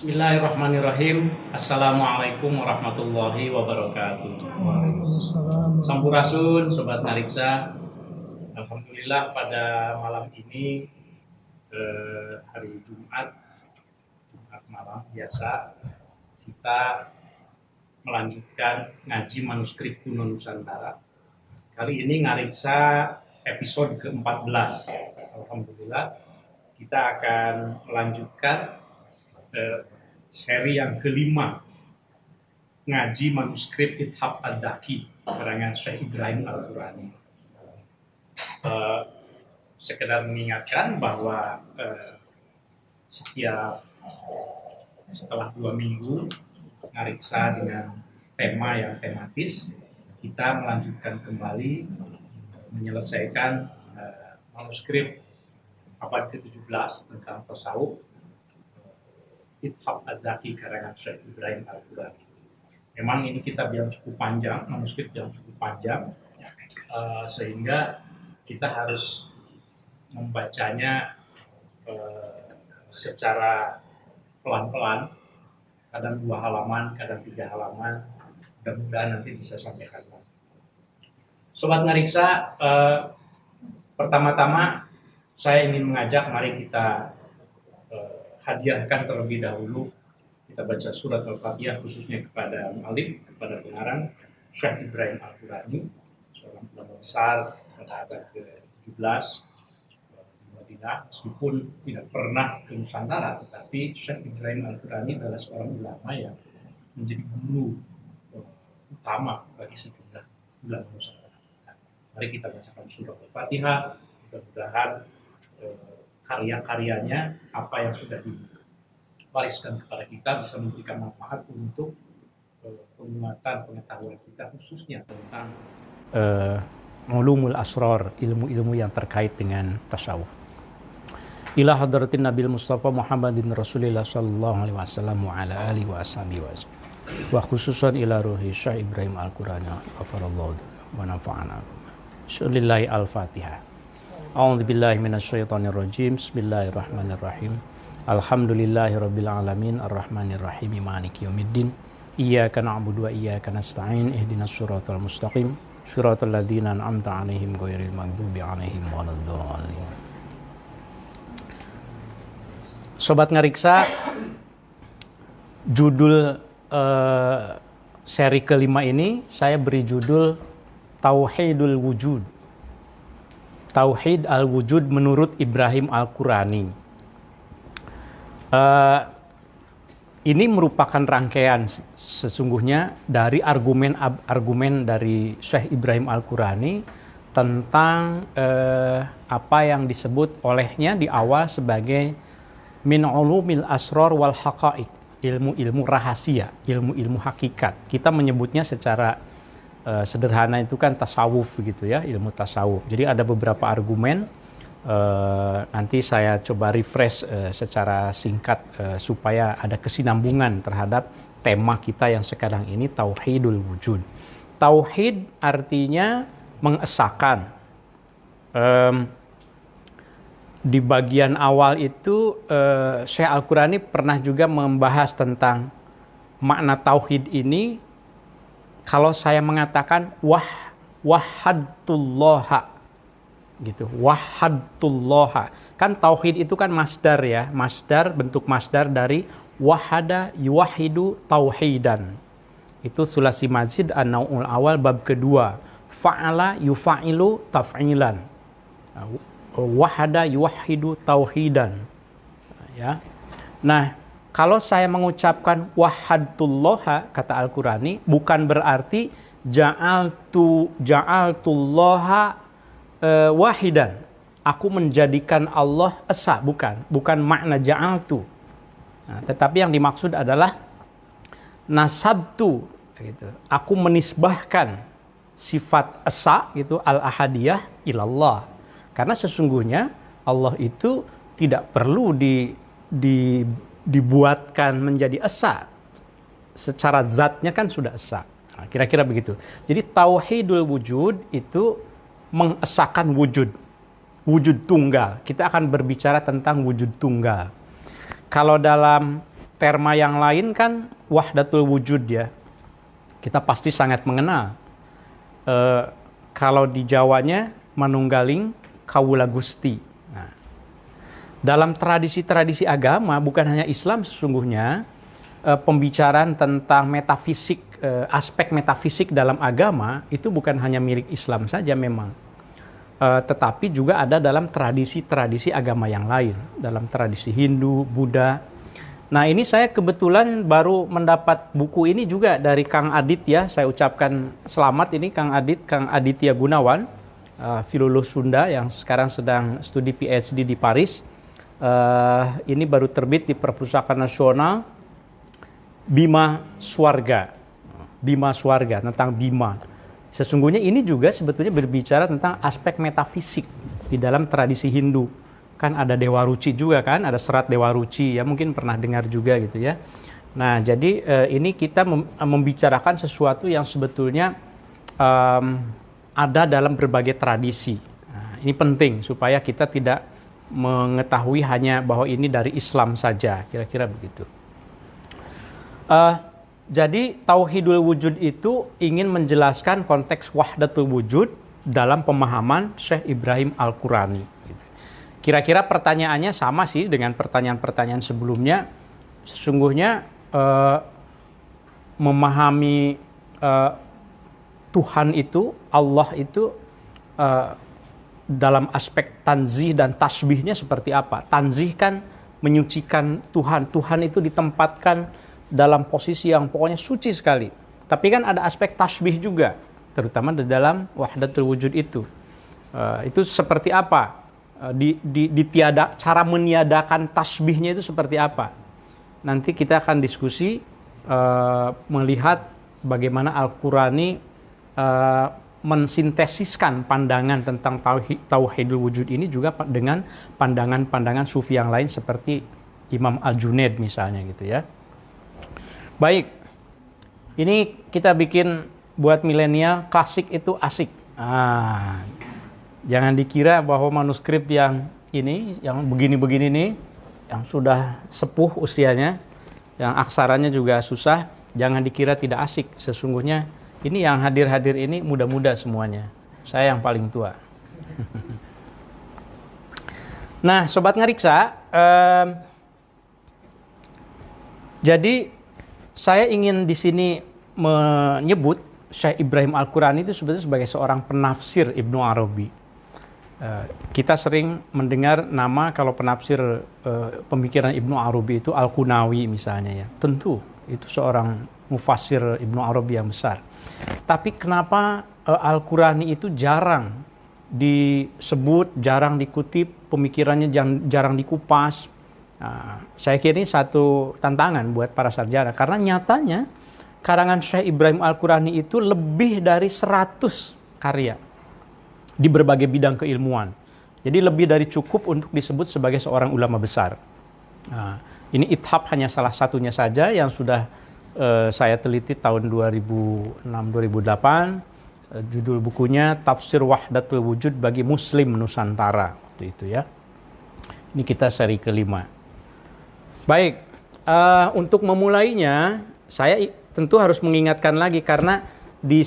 Bismillahirrahmanirrahim. Assalamualaikum warahmatullahi wabarakatuh. Waalaikumsalam. Sampurasun, Sobat Ngariksa. Alhamdulillah pada malam ini hari Jumat malam biasa kita melanjutkan ngaji manuskrip kuno Nusantara. Kali ini Ngariksa episode ke-14. Alhamdulillah kita akan melanjutkan seri yang kelima ngaji manuskrip Ithaf Ad-Daki karangan Syekh Ibrahim Al-Qurani. Sekedar mengingatkan bahwa setelah 2 minggu ngariksa dengan tema yang tematis, kita melanjutkan kembali menyelesaikan manuskrip abad ke-17 tentang tasawuf Ithaf Ad-Daki karangan Syekh Ibrahim Al-Qurani. Memang ini kitab yang cukup panjang, manuskrip yang cukup panjang, sehingga kita harus membacanya secara pelan-pelan, kadang 2 halaman, kadang 3 halaman, mudah-mudahan nanti bisa sampai kapan. Sobat Ngariksa, pertama-tama saya ingin mengajak mari kita hadiahkan terlebih dahulu, kita baca surat Al-Fatihah khususnya kepada mu'alif, kepada pengarang Syekh Ibrahim Al-Qurani, seorang ulama besar pada abad ke-17 di Madinah. Meskipun tidak pernah ke Nusantara, tetapi Syekh Ibrahim Al-Qurani adalah seorang ulama yang menjadi guru utama bagi sejumlah ulama Nusantara. Mari kita bacakan surat Al-Fatihah, mudah-mudahan karya-karyanya, apa yang sudah diwariskan kepada kita bisa memberikan manfaat untuk penguatan pengetahuan kita khususnya tentang ulumul asrar, ilmu-ilmu yang terkait dengan tasawuf. Ila hadratin Nabil Mustafa Muhammadin Rasulillah sallallahu alaihi wasallam wa ala alihi wa ashabihi wa khususan ila ruhi Syekh Ibrahim Al-Qurani ghafarallahu wa nafa'ana. Syulillahi Al-Fatihah. A'udzubillahi minasyaitonirrajim. Bismillahirrahmanirrahim. Alhamdulillahirabbil alamin arrahmanirrahim maliki yaumiddin. Iyyaka na'budu wa iyyaka nasta'in. Ihdinas siratal mustaqim. Siratal ladzina an'amta 'alaihim ghairil maghdubi 'alaihim waladdallin. Sobat Ngariksa, judul seri kelima ini saya beri judul Tauhidul Wujud. Tauhid al-Wujud menurut Ibrahim Al-Qurani. Ini merupakan rangkaian sesungguhnya dari argumen dari Syekh Ibrahim Al-Qurani tentang apa yang disebut olehnya di awal sebagai min ulumil asrar wal haqaiq, ilmu-ilmu rahasia, ilmu-ilmu hakikat. Kita menyebutnya secara sederhana itu kan tasawuf begitu ya, ilmu tasawuf. Jadi ada beberapa argumen, nanti saya coba refresh secara singkat supaya ada kesinambungan terhadap tema kita yang sekarang ini, Tauhidul Wujud. Tauhid artinya mengesahkan. Di bagian awal itu Syekh Al-Qurani pernah juga membahas tentang makna tauhid ini. Kalau saya mengatakan wahadtullaha gitu, wahadtullaha, kan tauhid itu kan masdar ya, masdar, bentuk masdar dari wahada yuwahidu tauhidan. Itu sulasi mazid an-naul awal bab kedua, fa'ala yufa'ilu taf'ilan, wahada yuwahidu tauhidan ya. Nah, kalau saya mengucapkan wahadtullaha, kata Al-Qurani, bukan berarti ja'altullaha wahidan. Aku menjadikan Allah esa, bukan makna ja'altu. Nah, tetapi yang dimaksud adalah nasabtu gitu. Aku menisbahkan sifat esa gitu, al-ahadiyah ilallah. Karena sesungguhnya Allah itu tidak perlu dibuatkan menjadi esa, secara zatnya kan sudah esa. Nah, kira-kira begitu. Jadi tauhidul wujud itu mengesahkan wujud tunggal. Kita akan berbicara tentang wujud tunggal. Kalau dalam terma yang lain kan wahdatul wujud ya. Kita pasti sangat mengenal. Kalau di Jawanya manunggaling kawula Gusti. Nah, dalam tradisi-tradisi agama, bukan hanya Islam sesungguhnya, pembicaraan tentang metafisik, aspek metafisik dalam agama itu bukan hanya milik Islam saja memang. Tetapi juga ada dalam tradisi-tradisi agama yang lain, dalam tradisi Hindu, Buddha. Nah, ini saya kebetulan baru mendapat buku ini juga dari Kang Adit ya. Saya ucapkan selamat ini Kang Aditya Gunawan, filolog Sunda yang sekarang sedang studi PhD di Paris. Ini baru terbit di Perpustakaan Nasional Bima Swarga. Bima Swarga tentang Bima. Sesungguhnya ini juga sebetulnya berbicara tentang aspek metafisik di dalam tradisi Hindu. Kan ada Dewa Ruci juga kan, ada serat Dewa Ruci ya, mungkin pernah dengar juga gitu ya. Nah, jadi ini kita membicarakan sesuatu yang sebetulnya ada dalam berbagai tradisi. Nah, ini penting supaya kita tidak mengetahui hanya bahwa ini dari Islam saja, kira-kira begitu. Jadi tauhidul wujud itu ingin menjelaskan konteks wahdatul wujud dalam pemahaman Syekh Ibrahim Al-Qurani. Kira-kira pertanyaannya sama sih dengan pertanyaan-pertanyaan sebelumnya. Sesungguhnya memahami Tuhan itu, Allah itu dalam aspek tanzih dan tasbihnya seperti apa. Tanzih kan menyucikan Tuhan. Tuhan itu ditempatkan dalam posisi yang pokoknya suci sekali. Tapi kan ada aspek tasbih juga, terutama di dalam wahdatul wujud itu. Itu seperti apa? Cara meniadakan tasbihnya itu seperti apa? Nanti kita akan diskusi melihat bagaimana Al-Qurani mensintesiskan pandangan tentang tauhidul wujud ini juga dengan pandangan-pandangan sufi yang lain seperti Imam Al-Junaid misalnya gitu ya. Baik, ini kita bikin buat milenial, klasik itu asik. Jangan dikira bahwa manuskrip yang ini, yang begini-begini nih, yang sudah sepuh usianya, yang aksaranya juga susah, jangan dikira tidak asik. Sesungguhnya ini yang hadir-hadir ini muda-muda semuanya. Saya yang paling tua. Nah, Sobat Ngariksa, jadi saya ingin di sini menyebut Syekh Ibrahim Al-Qurani itu sebetulnya sebagai seorang penafsir Ibnu Arabi. Kita sering mendengar nama kalau penafsir pemikiran Ibnu Arabi itu Al-Qunawi misalnya ya. Tentu itu seorang mufassir Ibnu Arabi yang besar. Tapi kenapa Al-Qurani itu jarang disebut, jarang dikutip, pemikirannya jarang dikupas? Saya kira ini satu tantangan buat para sarjana, karena nyatanya karangan Syekh Ibrahim Al-Qurani itu lebih dari 100 karya di berbagai bidang keilmuan. Jadi lebih dari cukup untuk disebut sebagai seorang ulama besar. Ini Ithab hanya salah satunya saja yang sudah saya teliti tahun 2006-2008. Judul bukunya Tafsir Wahdatul Wujud bagi Muslim Nusantara waktu itu ya. Ini kita seri kelima. Baik, untuk memulainya saya tentu harus mengingatkan lagi karena di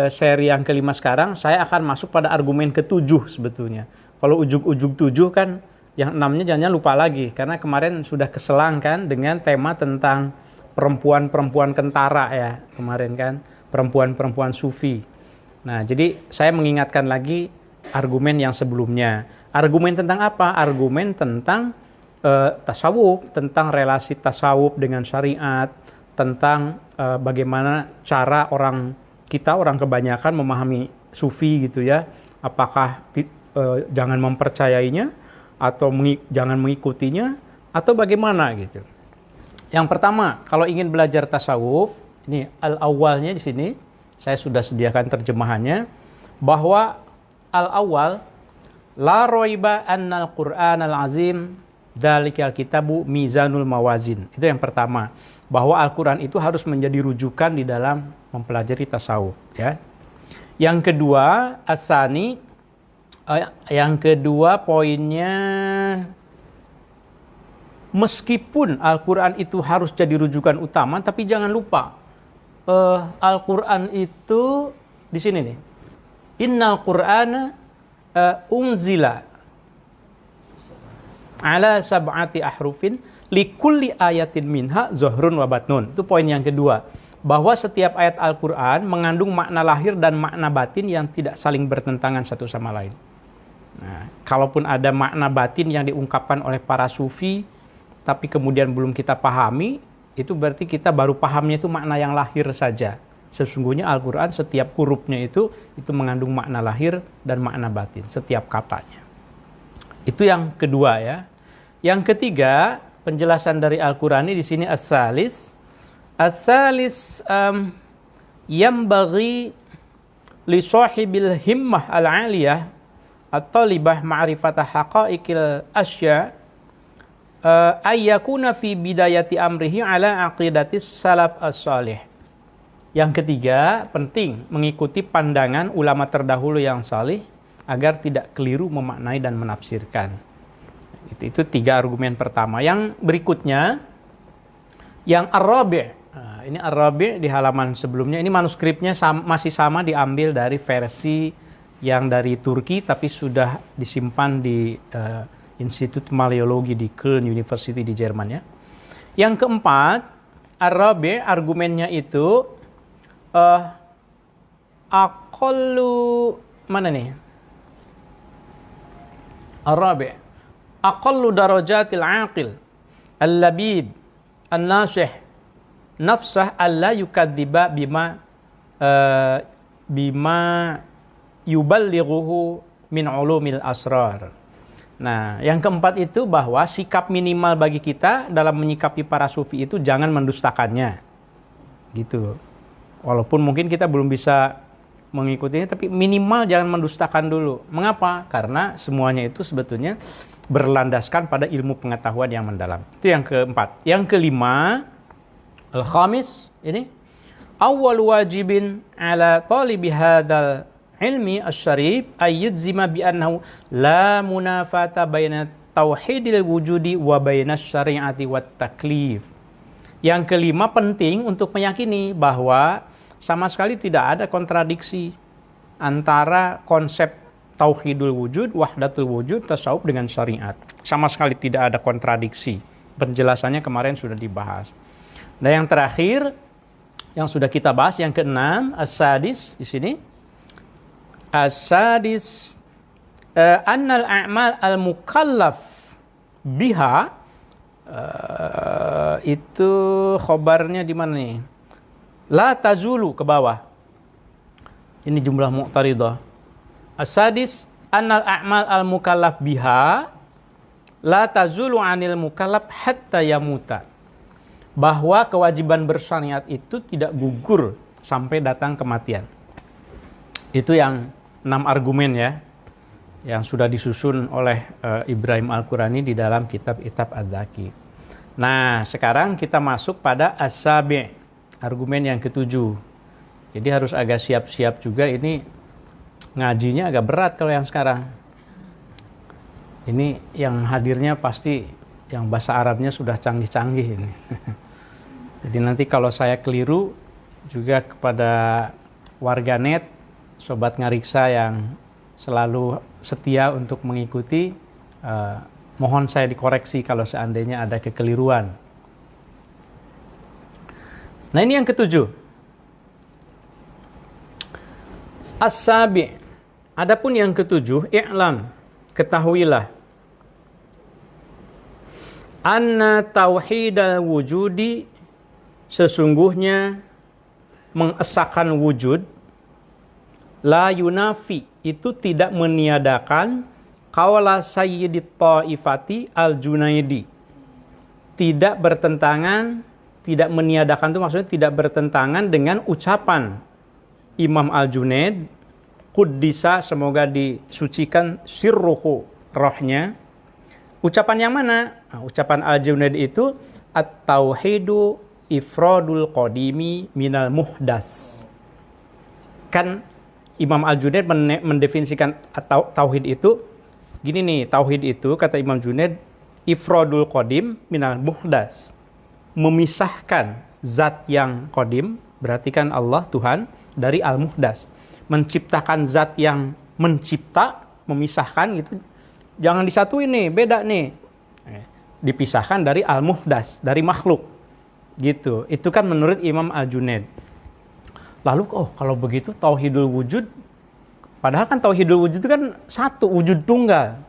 seri yang kelima sekarang saya akan masuk pada argumen ke-7 sebetulnya. Kalau ujug-ujug 7 kan yang 6-nya jangan lupa lagi karena kemarin sudah keselang kan dengan tema tentang perempuan-perempuan kentara ya kemarin kan, perempuan-perempuan sufi. Nah, jadi saya mengingatkan lagi argumen yang sebelumnya. Argumen tentang apa? Argumen tentang tasawuf, tentang relasi tasawuf dengan syariat, tentang bagaimana cara orang kebanyakan memahami sufi gitu ya. Apakah jangan mempercayainya atau jangan mengikutinya atau bagaimana gitu. Yang pertama, kalau ingin belajar tasawuf, ini al-awwalnya di sini saya sudah sediakan terjemahannya bahwa al-awwal la raiba annal Qur'anal azim dzalikal kitabu mizanul mawazin. Itu yang pertama, bahwa Al-Qur'an itu harus menjadi rujukan di dalam mempelajari tasawuf ya. Yang kedua, asani, yang kedua poinnya meskipun Al-Quran itu harus jadi rujukan utama, tapi jangan lupa Al-Quran itu di sini nih. Innal Qur'ana unzila ala sab'ati ahrufin likulli ayatin minha zuhrun wa batnun. Itu poin yang kedua. Bahwa setiap ayat Al-Quran mengandung makna lahir dan makna batin yang tidak saling bertentangan satu sama lain. Nah, kalaupun ada makna batin yang diungkapkan oleh para sufi, tapi kemudian belum kita pahami, itu berarti kita baru pahamnya itu makna yang lahir saja. Sesungguhnya Al-Quran setiap hurufnya itu mengandung makna lahir dan makna batin, setiap katanya. Itu yang kedua ya. Yang ketiga, penjelasan dari Al-Quran ini di sini as-salis yambaghi li sahibil himmah al-aliyah at-talibah ma'rifata haqa'iqil asya ayyakuna fi bidayati amrihi ala aqidatis salaf as-salih. Yang ketiga, penting mengikuti pandangan ulama terdahulu yang salih agar tidak keliru memaknai dan menafsirkan. Itu tiga argumen pertama. Yang berikutnya, yang Ar-Rabi'. Nah, ini Ar-Rabi' di halaman sebelumnya. Ini manuskripnya masih sama, diambil dari versi yang dari Turki, tapi sudah disimpan di Institut Maleologi di Köln University di Jerman ya. Yang keempat, Ar-Rabi' argumennya itu aqallu mana nih? Ar-Rabi' aqallu darajatil aqil al-labib an-nasih nafsah alla yukadziba bima yuballighuhu min ulumil asrar. Nah, yang keempat itu bahwa sikap minimal bagi kita dalam menyikapi para sufi itu jangan mendustakannya. Gitu. Walaupun mungkin kita belum bisa mengikutinya, tapi minimal jangan mendustakan dulu. Mengapa? Karena semuanya itu sebetulnya berlandaskan pada ilmu pengetahuan yang mendalam. Itu yang keempat. Yang kelima, al-khamis, ini awwal wajibin ala talibi hadal ilmi asy-syarif ayyadzima bi annahu la munafata baina tauhidil wujudi wa baina syari'ati wat taklif. Yang kelima, penting untuk meyakini bahwa sama sekali tidak ada kontradiksi antara konsep tauhidul wujud, wahdatul wujud, tasawuf dengan syariat. Sama sekali tidak ada kontradiksi. Penjelasannya kemarin sudah dibahas. Nah, yang terakhir yang sudah kita bahas, yang keenam, as-sadis di sini. As-sadis annal a'mal al-mukallaf biha, itu khobarnya di mana nih? La tazulu, ke bawah. Ini jumlah mu'taridah. As-sadis annal a'mal al-mukallaf biha la tazulu 'anil mukallaf hatta yamuta. Bahwa kewajiban bersyariat itu tidak gugur sampai datang kematian. Itu yang 6 argumen ya, yang sudah disusun oleh Ibrahim Al-Qurani di dalam kitab Itab Az-Zaki. Nah, sekarang kita masuk pada as-sabi', argumen yang ketujuh. Jadi harus agak siap-siap juga, ini ngajinya agak berat kalau yang sekarang. Ini yang hadirnya pasti yang bahasa Arabnya sudah canggih-canggih ini. Jadi nanti kalau saya keliru juga kepada warganet, sobat ngariksa yang selalu setia untuk mengikuti, mohon saya dikoreksi kalau seandainya ada kekeliruan. Nah, ini yang ketujuh. As-sabi'. Adapun yang ketujuh, i'lam, ketahuilah. Anna tauhidal wujudi, sesungguhnya mengesahkan wujud, la yunafi, itu tidak meniadakan qawla sayyidit ta'ifati al-Junaidi. Tidak bertentangan, tidak meniadakan itu maksudnya tidak bertentangan dengan ucapan Imam Al-Junaid, Quddisa, semoga disucikan sirruhu, rohnya. Ucapan yang mana? Nah, ucapan Al-Junaid itu at-tauhidu ifradul qadimi minal muhdas. Kan Imam Al-Junaid mendefinisikan tauhid itu gini nih, tauhid itu kata Imam Junaid ifradul qadim minal muhdas. Memisahkan zat yang qadim, berarti kan Allah Tuhan, dari al-muhdas. Menciptakan zat yang mencipta, memisahkan gitu. Jangan disatuin nih, beda nih. Dipisahkan dari al-muhdas, dari makhluk. Gitu. Itu kan menurut Imam Al-Junaid. Lalu kalau begitu tauhidul wujud, padahal kan tauhidul wujud itu kan satu, wujud tunggal.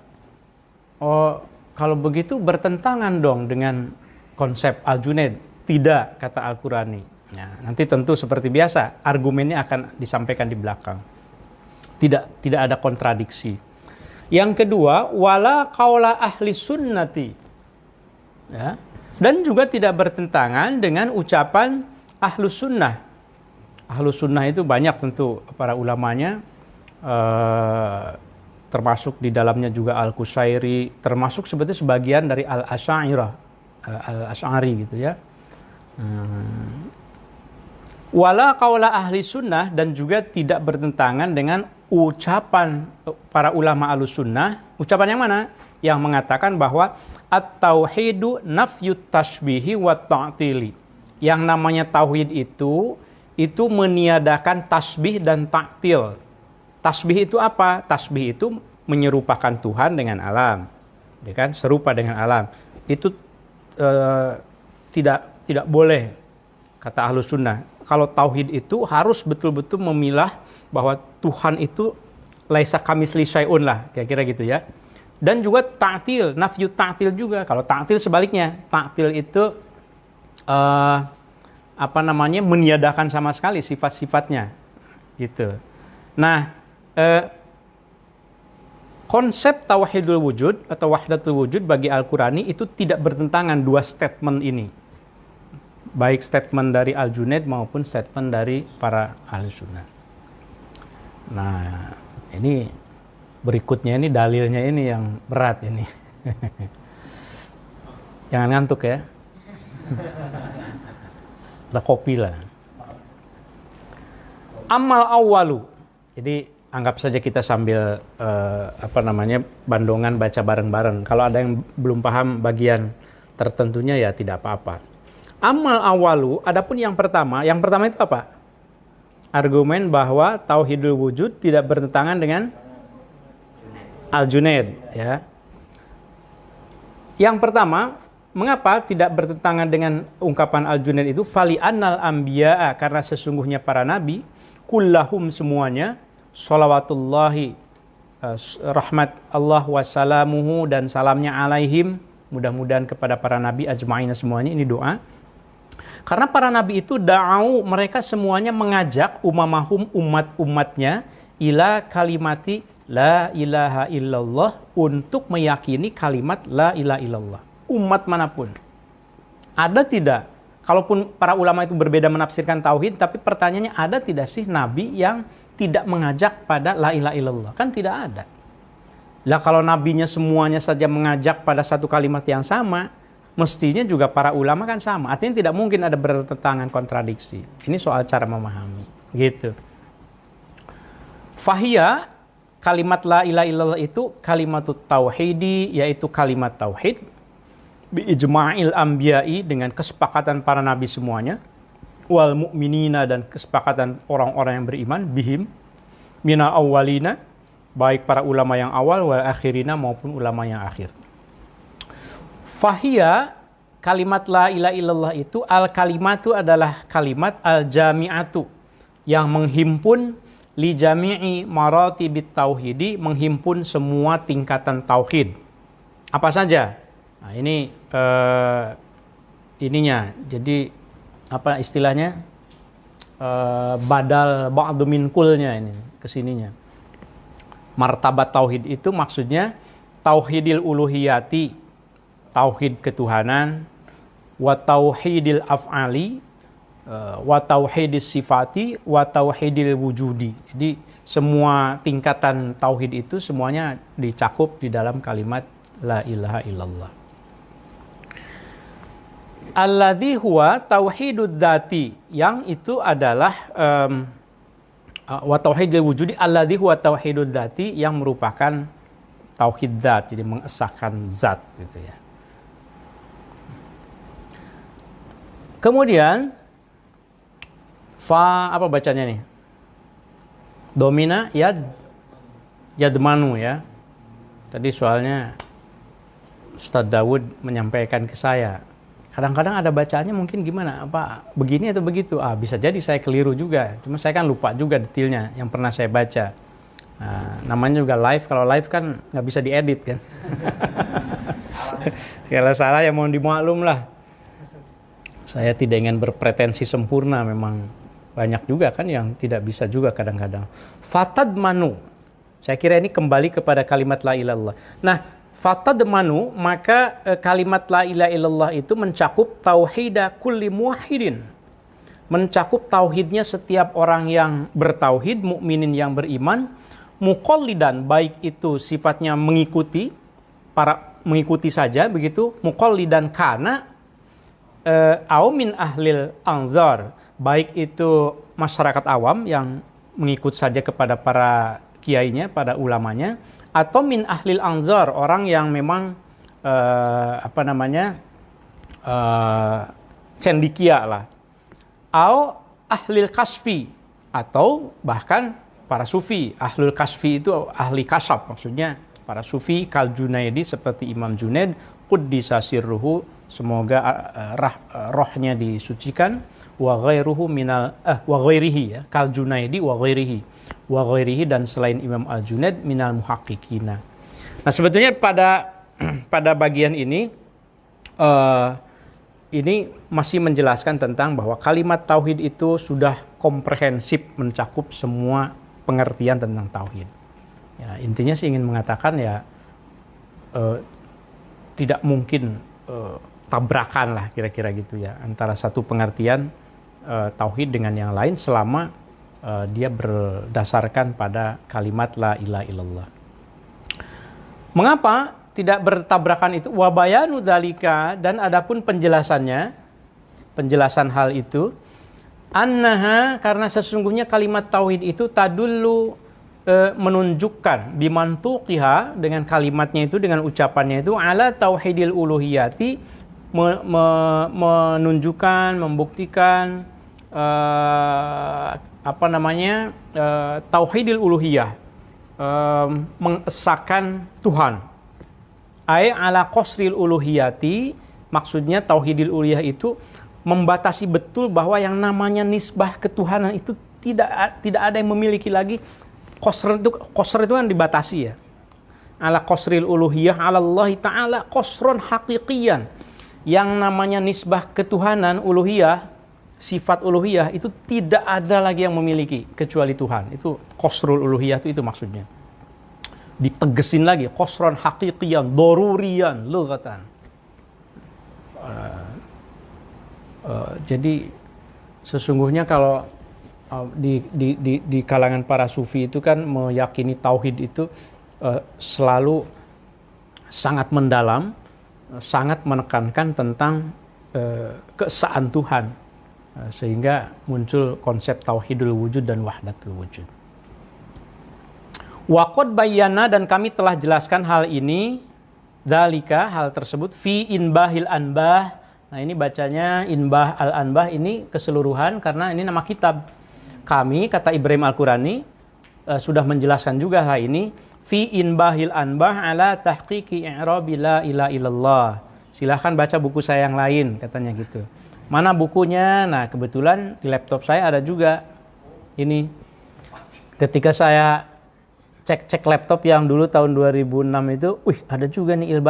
Kalau begitu bertentangan dong dengan konsep Al-Junaid. Tidak, kata Al-Qurani. Ya, nanti tentu seperti biasa, argumennya akan disampaikan di belakang. Tidak ada kontradiksi. Yang kedua, wala qaula ahli sunnati. Ya. Dan juga tidak bertentangan dengan ucapan ahlus sunnah. Ahlus sunnah itu banyak tentu para ulamanya, termasuk di dalamnya juga Al-Qusairi, termasuk sebetulnya sebagian dari Al-Asy'ari gitu ya. Wala qaula ahli sunnah, dan juga tidak bertentangan dengan ucapan para ulama ahlus sunnah. Ucapan yang mana? Yang mengatakan bahwa at-tauhidu nafyut tashbihi wa ta'tili. Yang namanya tauhid itu meniadakan tasbih dan ta'til. Tasbih itu apa? Tasbih itu menyerupakan Tuhan dengan alam, ya kan? Serupa dengan alam. Itu tidak boleh, kata ahlus sunnah. Kalau tauhid itu harus betul-betul memilah bahwa Tuhan itu laisa kamisli syai'un lah, kira-kira gitu ya. Dan juga ta'til, nafyu ta'til juga. Kalau ta'til sebaliknya, ta'til itu meniadakan sama sekali sifat-sifatnya, gitu. Nah, konsep tauhidul wujud atau wahdatul wujud bagi Al-Qurani itu tidak bertentangan dua statement ini. Baik statement dari Al-Junaid maupun statement dari para ahli sunnah. Nah, ini berikutnya ini dalilnya ini yang berat ini. Jangan ngantuk ya. Ada kopi lah. Amal awalu. Jadi anggap saja kita sambil bandongan baca bareng-bareng. Kalau ada yang belum paham bagian tertentunya ya tidak apa-apa. Amal awalu, adapun yang pertama itu apa? Argumen bahwa tauhidul wujud tidak bertentangan dengan Al-Junaid, ya. Yang pertama, mengapa tidak bertentangan dengan ungkapan Al-Junaid itu? Fali annal anbiya'a, karena sesungguhnya para nabi kullahum semuanya sholawatullahi rahmat Allah wassalamuhu dan salamnya alaihim, mudah-mudahan kepada para nabi ajma'ina semuanya, ini doa. Karena para nabi itu da'au, mereka semuanya mengajak umamahum, umat-umatnya, ila kalimati la ilaha illallah, untuk meyakini kalimat la ilaha illallah. Umat manapun. Ada tidak? Kalaupun para ulama itu berbeda menafsirkan tauhid, tapi pertanyaannya, ada tidak sih nabi yang tidak mengajak pada la ilaha illallah? Kan tidak ada. Lah kalau nabinya semuanya saja mengajak pada satu kalimat yang sama, mestinya juga para ulama kan sama. Artinya tidak mungkin ada bertentangan, kontradiksi. Ini soal cara memahami, gitu. Fahiyya, kalimat la ilaha illallah itu kalimatut tauhidi, yaitu kalimat tauhid, bi ijma'il anbiya'i, dengan kesepakatan para nabi semuanya, wal mu'minina, dan kesepakatan orang-orang yang beriman, bihim mina awwalina, baik para ulama yang awal, wal akhirina, maupun ulama yang akhir. Fahiyya, kalimat la ilaha illallah itu, al kalimatu adalah kalimat al jami'atu, yang menghimpun li jami'i maratibit tauhidi, menghimpun semua tingkatan tauhid. Apa saja? Nah, ini ininya. Jadi apa istilahnya? Badal ba'du min kulnya ini kesininya. Martabat tauhid itu maksudnya tauhidil uluhiyati, tauhid ketuhanan, wa tauhidil af'ali, wa tauhidis sifati, wa tauhidil wujudi. Jadi semua tingkatan tauhid itu semuanya dicakup di dalam kalimat la ilaha illallah. Alladzi huwa tauhidud dzati, yang itu adalah wa tauhidil wujudi, alladzi huwa tauhidud dzati, yang merupakan tauhid dzat, jadi mengesahkan zat gitu ya. Kemudian fa apa bacanya nih? Domina yadmanu ya. Tadi soalnya Ustadz Daud menyampaikan ke saya. Kadang-kadang ada bacaannya mungkin gimana? Apa begini atau begitu? Bisa jadi saya keliru juga. Cuma saya kan lupa juga detailnya yang pernah saya baca. Nah, namanya juga live. Kalau live kan nggak bisa diedit kan. Kalau salah ya mohon dimaklum lah. Saya tidak ingin berpretensi sempurna. Memang banyak juga kan yang tidak bisa juga kadang-kadang. Fatad manu. Saya kira ini kembali kepada kalimat la ilaha illallah. Nah, fatadmanu, maka kalimat la ilaha illallah itu mencakup tauhida kulli muwahhidin. Mencakup tauhidnya setiap orang yang bertauhid, mukminin yang beriman, muqallidan, baik itu sifatnya mengikuti saja begitu, muqallidan kana au min ahlil anzar, baik itu masyarakat awam yang mengikut saja kepada para kiainya, pada ulamanya, atau min ahlil anzar, orang yang memang cendikia lah, atau ahlil kasfi, atau bahkan para sufi. Ahlul kasfi itu ahli kasab, maksudnya para sufi kal Junaidi, seperti Imam Junaid quddisa sirruhu, semoga rohnya disucikan, wa ghairuhu minal wa ghairihi ya, kal Junaidi wa ghairihi, dan selain Imam Al-Junaid minal muhaqqiqina. Nah, sebetulnya pada bagian ini masih menjelaskan tentang bahwa kalimat tauhid itu sudah komprehensif, mencakup semua pengertian tentang tauhid. Ya, intinya sih ingin mengatakan ya tidak mungkin tabrakan lah kira-kira gitu ya antara satu pengertian tauhid dengan yang lain selama dia berdasarkan pada kalimat la ilaha illallah. Mengapa tidak bertabrakan itu? Wa bayanu dzalika, dan adapun penjelasan hal itu, annaha, karena sesungguhnya kalimat tauhid itu tadullu, menunjukkan, bimantuqiha, dengan kalimatnya itu, dengan ucapannya itu, ala tauhidil uluhiyati, menunjukkan, membuktikan tauhidil uluhiyah, mengesahkan Tuhan. Ai ala qasril uluhiyati, maksudnya tauhidil uluhiyah itu membatasi betul bahwa yang namanya nisbah ketuhanan itu tidak ada yang memiliki lagi. Qasr itu kan dibatasi ya. Ala qasril uluhiyah ala Allah taala qasron haqiqiyan. Yang namanya nisbah ketuhanan, uluhiyah, sifat uluhiyah itu tidak ada lagi yang memiliki kecuali Tuhan. Itu qasrul uluhiyah itu maksudnya. Ditegesin lagi, qasron haqiqiyan, daruriyan, lughatan. Jadi sesungguhnya kalau di kalangan para sufi itu kan meyakini tauhid itu selalu sangat mendalam, sangat menekankan tentang keesaan Tuhan, sehingga muncul konsep tauhidul wujud dan wahdatul wujud. Waqad bayyana, dan kami telah jelaskan hal ini, dzalika, hal tersebut, fi inbahil anbah. Nah, ini bacanya inbah al-anbah, ini keseluruhan karena ini nama kitab. Kami, kata Ibrahim Al-Qurani, sudah menjelaskan juga hal ini, fi inbahil anbah ala tahqiqi i'rabi la ilaha illallah. Silahkan baca buku saya yang lain, katanya gitu. Mana bukunya? Nah, kebetulan di laptop saya ada juga ini. Ketika saya cek laptop yang dulu tahun 2006 itu, ada juga nih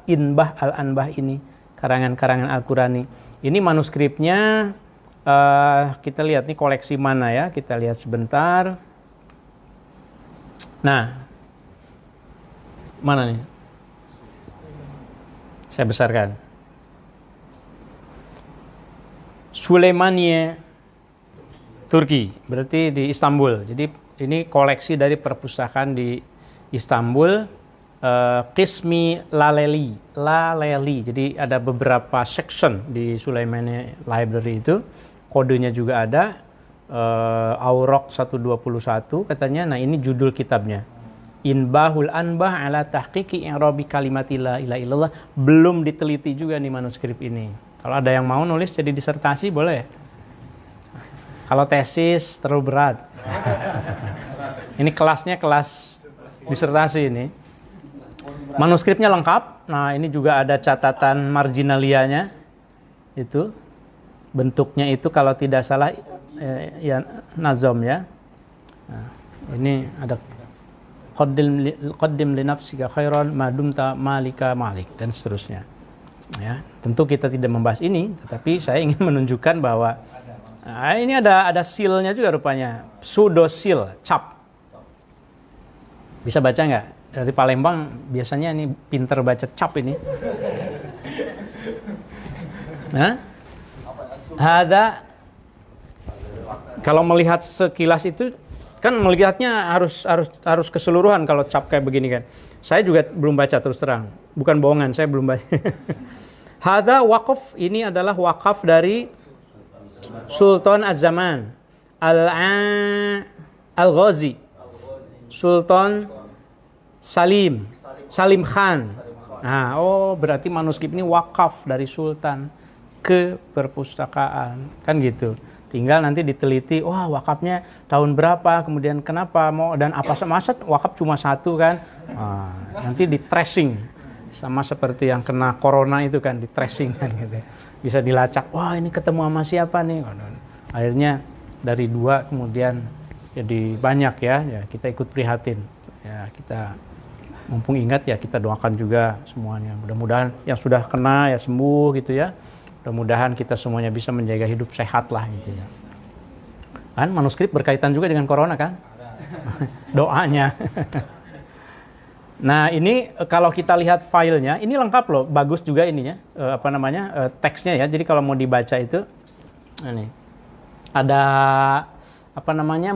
inbah al-anbah ini, karangan Al-Qurani. Ini manuskripnya, kita lihat nih koleksi mana ya, kita lihat sebentar. Nah, mana nih? Saya besarkan. Süleymaniye, Turki, berarti di Istanbul. Jadi ini koleksi dari perpustakaan di Istanbul, Qismi Laleli. Jadi ada beberapa section di Süleymaniye Library itu, kodenya juga ada, Aurok 121 katanya. Nah, ini judul kitabnya, Inbahul Anbah ala tahqiqi i'rabi kalimati la ilaha illallah. Belum diteliti juga nih manuskrip ini. Kalau ada yang mau nulis jadi disertasi boleh. Kalau tesis terlalu berat. Ini kelasnya kelas disertasi ini. Manuskripnya lengkap. Nah, ini juga ada catatan marginalianya. Itu bentuknya itu kalau tidak salah ya nazam ya. Nah, ini ada qaddim li nafsika khairan ma dumta malika malik dan seterusnya. Ya, tentu kita tidak membahas ini, tetapi saya ingin menunjukkan bahwa ini ada seal-nya juga rupanya, pseudo seal, cap. Bisa baca nggak? Dari Palembang biasanya ini pinter baca cap ini. Nah, ada kalau melihat sekilas itu kan melihatnya harus keseluruhan kalau cap kayak begini kan. Saya juga belum baca terus terang, bukan bohongan, saya belum baca. Hada waqaf, ini adalah wakaf dari Sultan Az-Zaman Al-Ghazi, Sultan Salim Khan. Nah, berarti manuskrip ini wakaf dari Sultan ke perpustakaan, kan gitu. Tinggal nanti diteliti, wakafnya tahun berapa, kemudian kenapa mau dan apa masa wakaf cuma satu kan? Nanti di tracing. Sama seperti yang kena corona itu kan, di tracing kan gitu. Bisa dilacak, ini ketemu sama siapa nih. Akhirnya dari 2 kemudian jadi banyak ya kita ikut prihatin. Ya, kita mumpung ingat ya kita doakan juga semuanya. Mudah-mudahan yang sudah kena ya sembuh gitu ya. Mudah-mudahan kita semuanya bisa menjaga hidup sehat lah gitu ya. Kan manuskrip berkaitan juga dengan corona kan? Doanya. Nah, ini kalau kita lihat filenya, ini lengkap loh, bagus juga ininya, teksnya ya. Jadi kalau mau dibaca itu, ini ada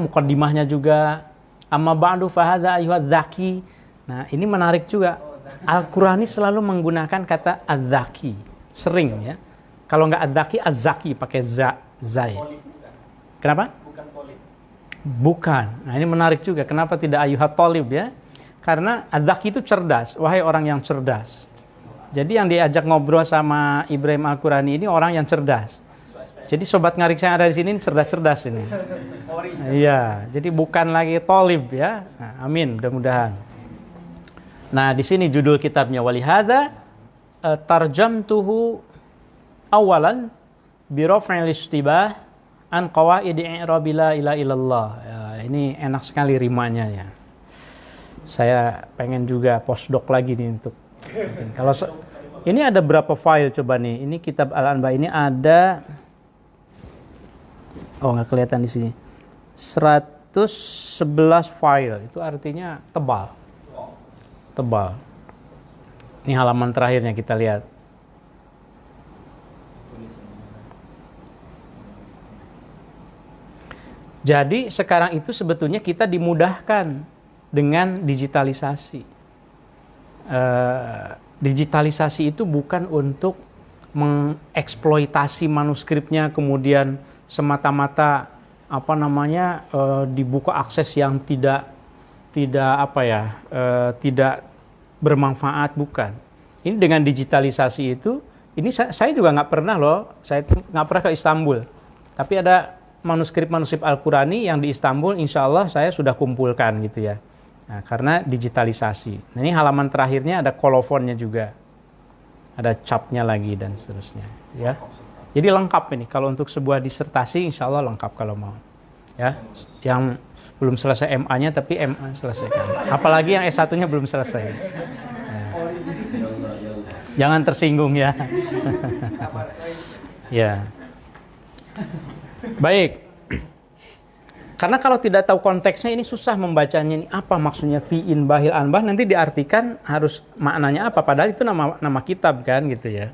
muqaddimahnya juga. Amma ba'du fahadha ayyuhadz zaki. Nah, ini menarik juga. Al-Qur'ani selalu menggunakan kata az-zaki, sering ya. Kalau nggak az-zaki, az-zaki pakai zai. Kenapa? Bukan. Nah, ini menarik juga. Kenapa tidak ayyuhat talib ya? Karena az-zaki itu cerdas, wahai orang yang cerdas. Jadi yang diajak ngobrol sama Ibrahim Al-Qurani ini orang yang cerdas. Jadi sobat ngarik yang ada di sini cerdas-cerdas ini. Iya, jadi bukan lagi talib ya. Nah, amin, mudah-mudahan. Nah, di sini judul kitabnya walihada tarjamtuhu awalan bi raf'il istibah an qawaid i'rab la ilaha illallah. Ya, ini enak sekali rimanya ya. Saya pengen juga postdoc lagi nih untuk kalau ini ada berapa file coba nih. Ini kitab Al-Anba ini ada nggak kelihatan di sini. 111 file. Itu artinya tebal. Tebal. Ini halaman terakhirnya kita lihat. Jadi sekarang itu sebetulnya kita dimudahkan dengan digitalisasi. Digitalisasi itu bukan untuk mengeksploitasi manuskripnya kemudian semata-mata dibuka akses yang tidak bermanfaat, bukan. Ini dengan digitalisasi itu, ini saya juga nggak pernah loh, saya nggak pernah ke Istanbul, tapi ada manuskrip Al-Qurani yang di Istanbul, insya Allah saya sudah kumpulkan gitu ya. Nah, karena digitalisasi. Nah, ini halaman terakhirnya ada kolofonnya juga. Ada capnya lagi dan seterusnya. Ya. Jadi lengkap ini. Kalau untuk sebuah disertasi insya Allah lengkap kalau mau. Ya. Yang belum selesai MA-nya tapi MA selesaikan. Apalagi yang S1-nya belum selesai. Nah. Jangan tersinggung ya. Ya. Baik. Karena kalau tidak tahu konteksnya ini susah membacanya, ini apa maksudnya fi inbahil anbah, nanti diartikan harus maknanya apa, padahal itu nama kitab kan gitu ya.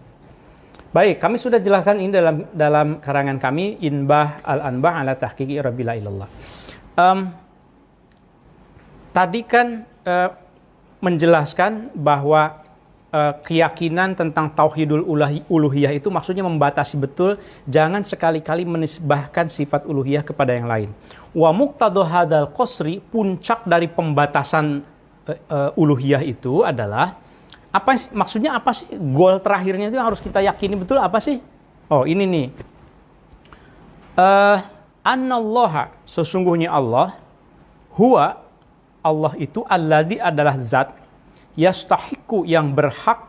Baik, kami sudah jelaskan ini dalam karangan kami Inbah al-Anbah ala tahqiqi rabbil ilallah. Tadi kan menjelaskan bahwa keyakinan tentang tauhidul uluhiyah itu maksudnya membatasi betul, jangan sekali-kali menisbahkan sifat uluhiyah kepada yang lain. Wa muqtadu hadzal qasri, puncak dari pembatasan uluhiyah itu adalah maksudnya apa sih? Goal terakhirnya itu yang harus kita yakini betul apa sih? Oh, ini nih. Annallaha, sesungguhnya Allah, huwa, Allah itu alladzi adalah zat, yastahiqu, yang berhak,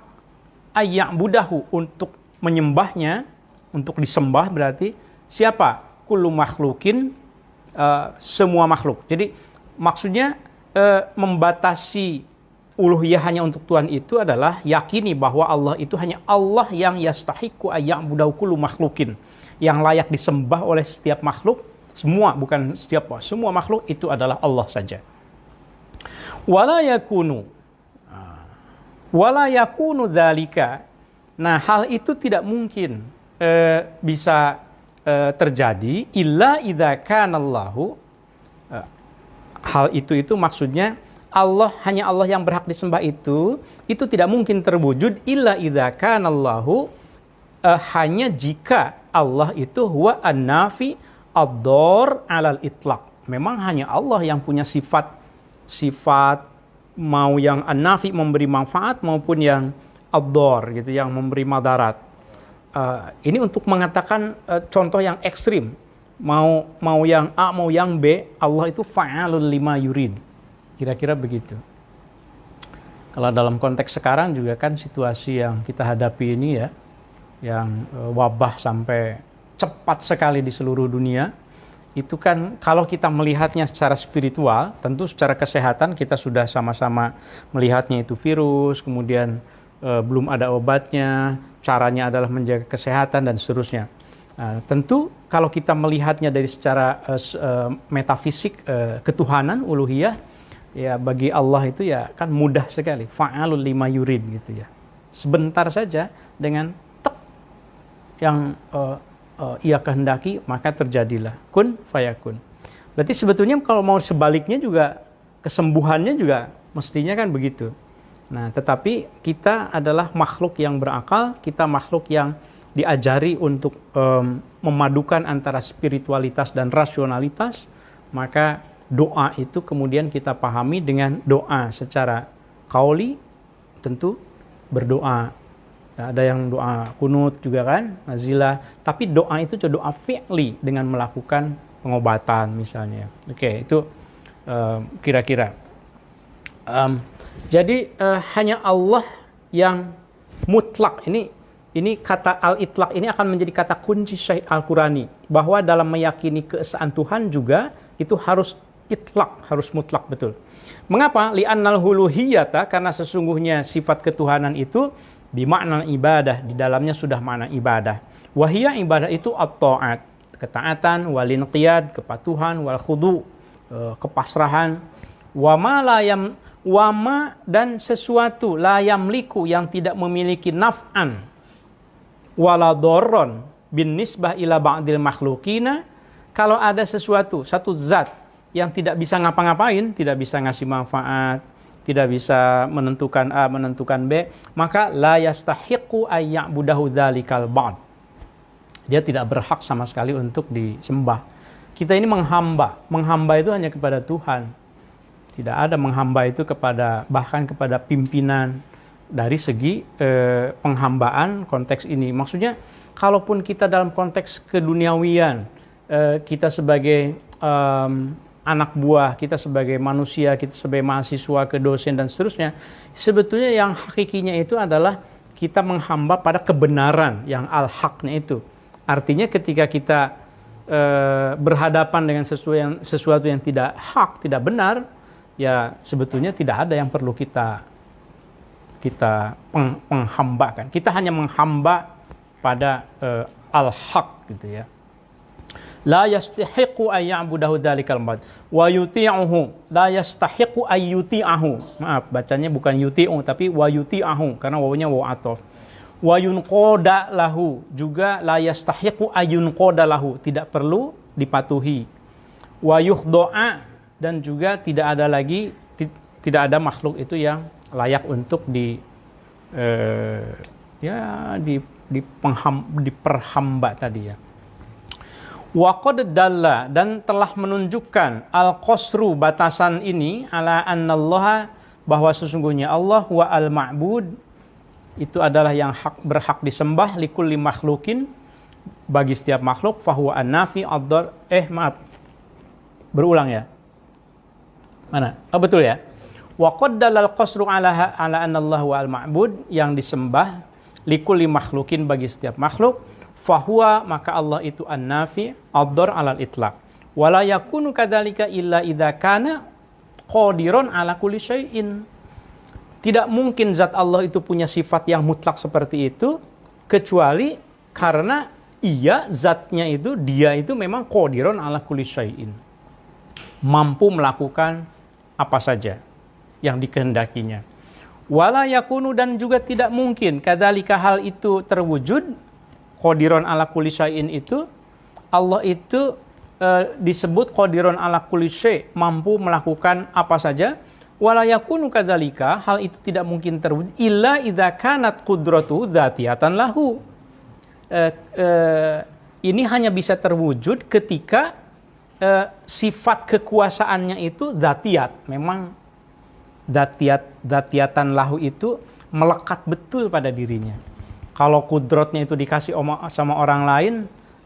ayya'budahu, untuk menyembahnya, untuk disembah berarti siapa? Kullu makhlukin, semua makhluk. Jadi maksudnya membatasi uluhiyah hanya untuk Tuhan itu adalah yakini bahwa Allah itu hanya Allah yang yastahiqu ayya'budahu kullu makhlukin, yang layak disembah oleh setiap makhluk, semua, bukan setiap, semua makhluk itu adalah Allah saja. Wala yakunu dzalika. Nah, hal itu tidak mungkin bisa terjadi illa idza kana Allahu. Hal itu maksudnya Allah, hanya Allah yang berhak disembah itu tidak mungkin terwujud illa idza kana Allahu, hanya jika Allah itu huwa an-nafi ad-dar 'alal itlaq. Memang hanya Allah yang punya sifat mau yang an-nafi memberi manfaat maupun yang ad-dar gitu, yang memberi madarat. Ini untuk mengatakan contoh yang ekstrim. Mau yang A, mau yang B, Allah itu fa'alun lima yurid. Kira-kira begitu. Kalau dalam konteks sekarang juga kan situasi yang kita hadapi ini ya, yang wabah sampai cepat sekali di seluruh dunia, itu kan kalau kita melihatnya secara spiritual, tentu secara kesehatan kita sudah sama-sama melihatnya itu virus, kemudian belum ada obatnya, caranya adalah menjaga kesehatan dan seterusnya. Tentu kalau kita melihatnya dari secara metafisik, ketuhanan, uluhiyah, ya bagi Allah itu ya kan mudah sekali, fa'alul lima yurid gitu ya. Sebentar saja dengan tek yang ia kehendaki, maka terjadilah kun fayakun. Berarti sebetulnya kalau mau sebaliknya juga, kesembuhannya juga mestinya kan begitu. Nah, tetapi kita adalah makhluk yang berakal, kita makhluk yang diajari untuk memadukan antara spiritualitas dan rasionalitas, maka doa itu kemudian kita pahami dengan doa secara qauli, tentu berdoa. Nah, ada yang doa kunut juga kan, nazilah. Tapi doa itu doa fi'li dengan melakukan pengobatan misalnya. Oke, itu kira-kira. Jadi hanya Allah yang mutlak. Ini kata al-itlaq ini akan menjadi kata kunci Syekh Al-Qurani, bahwa dalam meyakini keesaan Tuhan juga itu harus itlaq, harus mutlak betul. Mengapa? Li'annal huluhiyata, karena sesungguhnya sifat ketuhanan itu bimakna ibadah, di dalamnya sudah makna ibadah. Wahiyya, ibadah itu at-ta'at, ketaatan, walinqiyad, kepatuhan, wal khudu, kepasrahan, wama dan sesuatu la yamliku, yang tidak memiliki naf'an wala dorron bin nisbah ila ba'dil makhlukina. Kalau ada sesuatu, satu zat yang tidak bisa ngapa-ngapain, tidak bisa ngasih manfaat, tidak bisa menentukan A, menentukan B, maka la yastahiqu ayya'budahu dzalikal ba'd. Dia tidak berhak sama sekali untuk disembah. Kita ini menghamba itu hanya kepada Tuhan. Tidak ada menghamba itu kepada, bahkan kepada pimpinan. Dari segi penghambaan konteks ini, maksudnya kalaupun kita dalam konteks keduniawian, kita sebagai anak buah, kita sebagai manusia, kita sebagai mahasiswa, ke dosen dan seterusnya, sebetulnya yang hakikinya itu adalah kita menghamba pada kebenaran yang al-haqnya itu. Artinya ketika kita berhadapan dengan sesuatu yang tidak hak, tidak benar, ya sebetulnya tidak ada yang perlu kita penghambakan. Kita hanya menghamba pada al-haq gitu ya. La yastahiqu ayya'budahu dzalikal ba'd wa yuti'uhu, la yastahiqu ayyuti'ahu. Maaf, bacanya bukan yuti'u tapi wa yuti'ahu karena wawunya wawu ataf. Wa yunqada lahu, juga la yastahiqu ayyunqada lahu, tidak perlu dipatuhi. Wa yukhda'a, dan juga tidak ada makhluk itu yang layak untuk diperhamba tadi ya. Wa qad dalla, dan telah menunjukkan al-qasru, batasan ini, ala annallaha, bahwa sesungguhnya Allah wa al-ma'bud, itu adalah yang berhak disembah, likulli makhlukin, bagi setiap makhluk, fahuwa an-nafi ad-dar. Maaf. Berulang ya. Mana? Oh, betul ya. Wa qaddalal qasru ala anna Allah wa al-ma'bud, yang disembah likulli makhlukin, bagi setiap makhluk, fahuwa, maka Allah itu an-nafi ad-dar alal itlaq. Wala yakunu kadzalika illa idza kana qadiran ala kulli syai'in. Tidak mungkin zat Allah itu punya sifat yang mutlak seperti itu, kecuali karena zatnya itu, dia itu memang qadiran ala kulli syai'in, mampu melakukan apa saja yang dikehendakinya. Wala yakunu, dan juga tidak mungkin kadzalika hal itu terwujud, qadiran ala kulli syai'in itu, Allah itu disebut qadiran ala kulli syai', mampu melakukan apa saja. Wala yakunu kadzalika, hal itu tidak mungkin terwujud illa idza kanat qudratuhu dzatiyatan lahu. Ini hanya bisa terwujud ketika sifat kekuasaannya itu dzatiyat. Memang dzatiyatan lahu itu melekat betul pada dirinya. Kalau kudrotnya itu dikasih sama orang lain,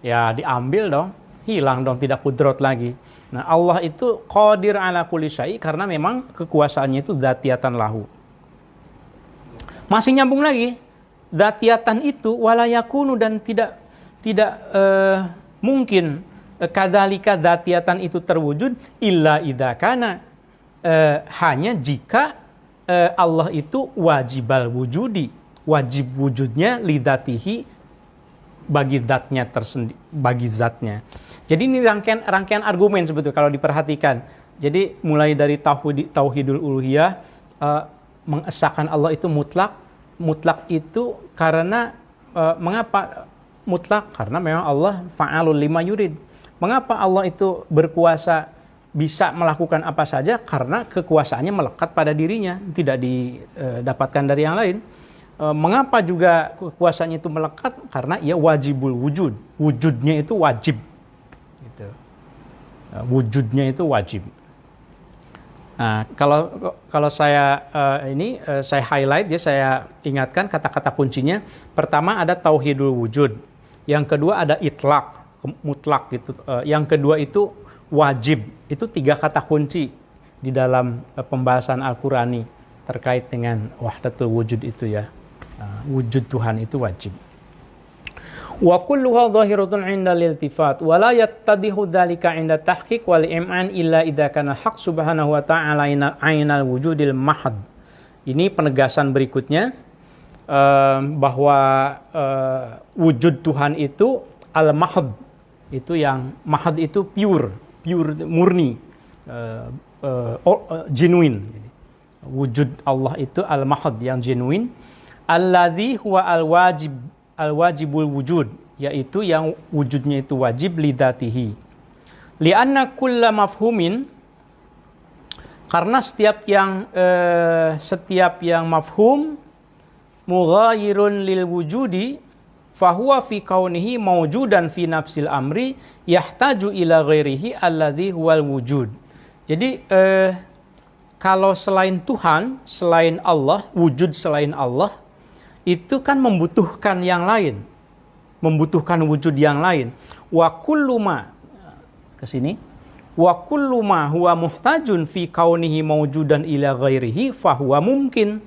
ya diambil dong, hilang dong, tidak kudrot lagi. Nah, Allah itu qadir ala kulli syai' karena memang kekuasaannya itu dzatiyatan lahu. Masih nyambung lagi. Dzatiyatan itu wala yakunu, dan tidak mungkin kadzalika dzatiyatan itu terwujud illa idza kana, hanya jika Allah itu wajibal wujudi, wajib wujudnya lidzatihi, bagi zatnya tersendiri, bagi zatnya. Jadi ini rangkaian argumen sebetulnya kalau diperhatikan. Jadi mulai dari tauhidul uluhiyah, mengesahkan Allah itu mutlak. Mutlak itu karena mengapa mutlak? Karena memang Allah fa'alul lima yurid. Mengapa Allah itu berkuasa, bisa melakukan apa saja? Karena kekuasaannya melekat pada dirinya, tidak didapatkan dari yang lain. Mengapa juga kekuasaannya itu melekat? Karena ia wajibul wujud. Wujudnya itu wajib. Wujudnya itu wajib. Nah, kalau saya saya highlight ya, saya ingatkan kata-kata kuncinya. Pertama ada tauhidul wujud. Yang kedua ada itlaq, mutlak gitu. Yang kedua itu wajib. Itu 3 kata kunci di dalam pembahasan Al-Qur'ani terkait dengan wahdatul wujud itu ya. Wujud Tuhan itu wajib. Wa kulluha zahiratun 'inda al-iltifat wa la yattadihu dzalika 'inda tahqiq wal im'an illa idza kana haq subhanahu wa ta'ala 'ainal wujudil mahad. Ini penegasan berikutnya, bahwa wujud Tuhan itu al-mahad. Itu yang mahad itu pure murni, genuine. Wujud Allah itu al-mahad, yang genuine. Alladzi huwa al-wajibul wujud, yaitu yang wujudnya itu wajib lidzatihi. Lianna kulla mafhumin, karena setiap yang mafhum mughayirun lil wujudi fahuwa fi kaunihi mawjudan fi nafsil amri yahtaju ila ghairihi alladzi huwal wujud. Jadi kalau selain Tuhan, selain Allah, wujud selain Allah, itu kan membutuhkan yang lain, membutuhkan wujud yang lain. Wa kullu ma, kesini, wa kullu ma huwa muhtajun fi kaunihi mawjudan ila ghairihi fahuwa mungkin.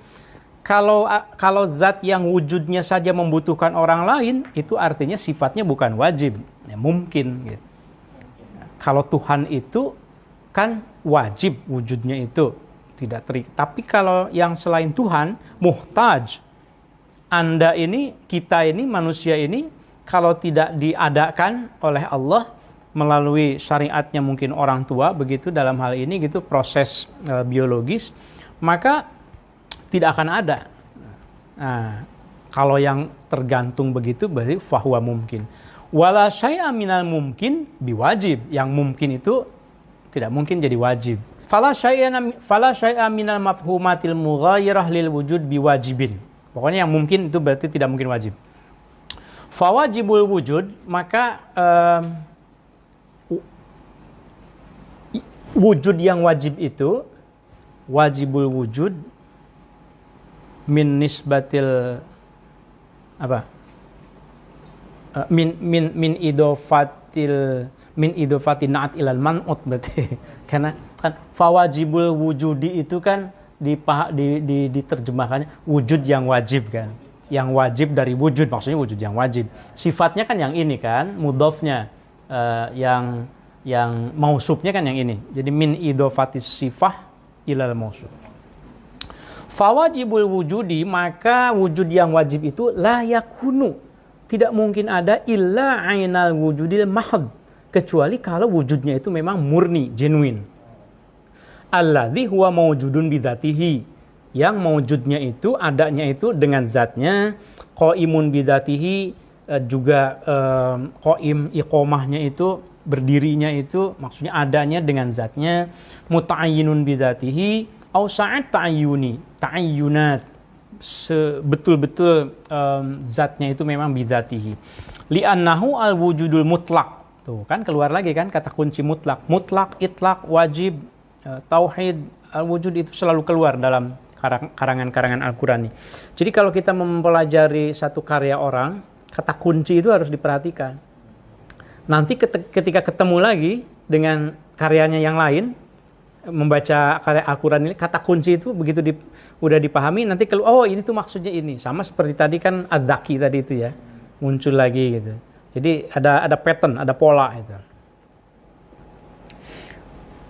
Kalau zat yang wujudnya saja membutuhkan orang lain, itu artinya sifatnya bukan wajib, ya, mungkin. Gitu. Kalau Tuhan itu kan wajib wujudnya itu, tidak tapi kalau yang selain Tuhan muhtaj. Anda ini, kita ini, manusia ini, kalau tidak diadakan oleh Allah melalui syariatnya mungkin orang tua, begitu dalam hal ini gitu, proses biologis, maka tidak akan ada. Nah, kalau yang tergantung begitu berarti fahuwa mungkin. Wala syai'a minal mumkin biwajib. Yang mungkin itu tidak mungkin jadi wajib. Fala syai'a minal mafhumatil mughayirah lil wujud biwajibin. Pokoknya yang mungkin itu berarti tidak mungkin wajib. Fawajibul wujud, maka wujud yang wajib itu, wajibul wujud min nisbatil apa? min idofatin naat ilal man'ut berarti. Karena kan fawajibul wujudi itu kan diterjemahkannya wujud yang wajib kan. Yang wajib dari wujud, maksudnya wujud yang wajib. Sifatnya kan yang ini kan, mudhofnya yang mausufnya kan yang ini. Jadi min idofatis sifah ilal mausuf. Fawajibul wujudi, maka wujud yang wajib itu la yakunu, tidak mungkin ada illa ainal wujudil mahd, kecuali kalau wujudnya itu memang murni, genuine. Alladzi huwa mawjudun bidzatihi, yang mawjudnya itu, adanya itu dengan zatnya. Qaimun bidzatihi, juga qaim, iqomahnya itu, berdirinya itu, maksudnya adanya dengan zatnya. Muta'ayyinun bidzatihi au sa'at ta'ayyunat, sebetul-betul zatnya itu memang bidzatihi. Li'annahu al-wujudul mutlak. Tuh kan keluar lagi kan kata kunci mutlak. Mutlak, itlak, wajib, tauhid, al-wujud itu selalu keluar dalam karangan-karangan Al-Qur'ani. Jadi kalau kita mempelajari satu karya orang, kata kunci itu harus diperhatikan. Nanti ketika ketemu lagi dengan karyanya yang lain, membaca karya Al-Quran ini, kata kunci itu begitu udah dipahami, nanti oh ini tuh maksudnya ini. Sama seperti tadi kan Ad-Daki tadi itu ya, muncul lagi gitu. Jadi ada pattern, ada pola itu.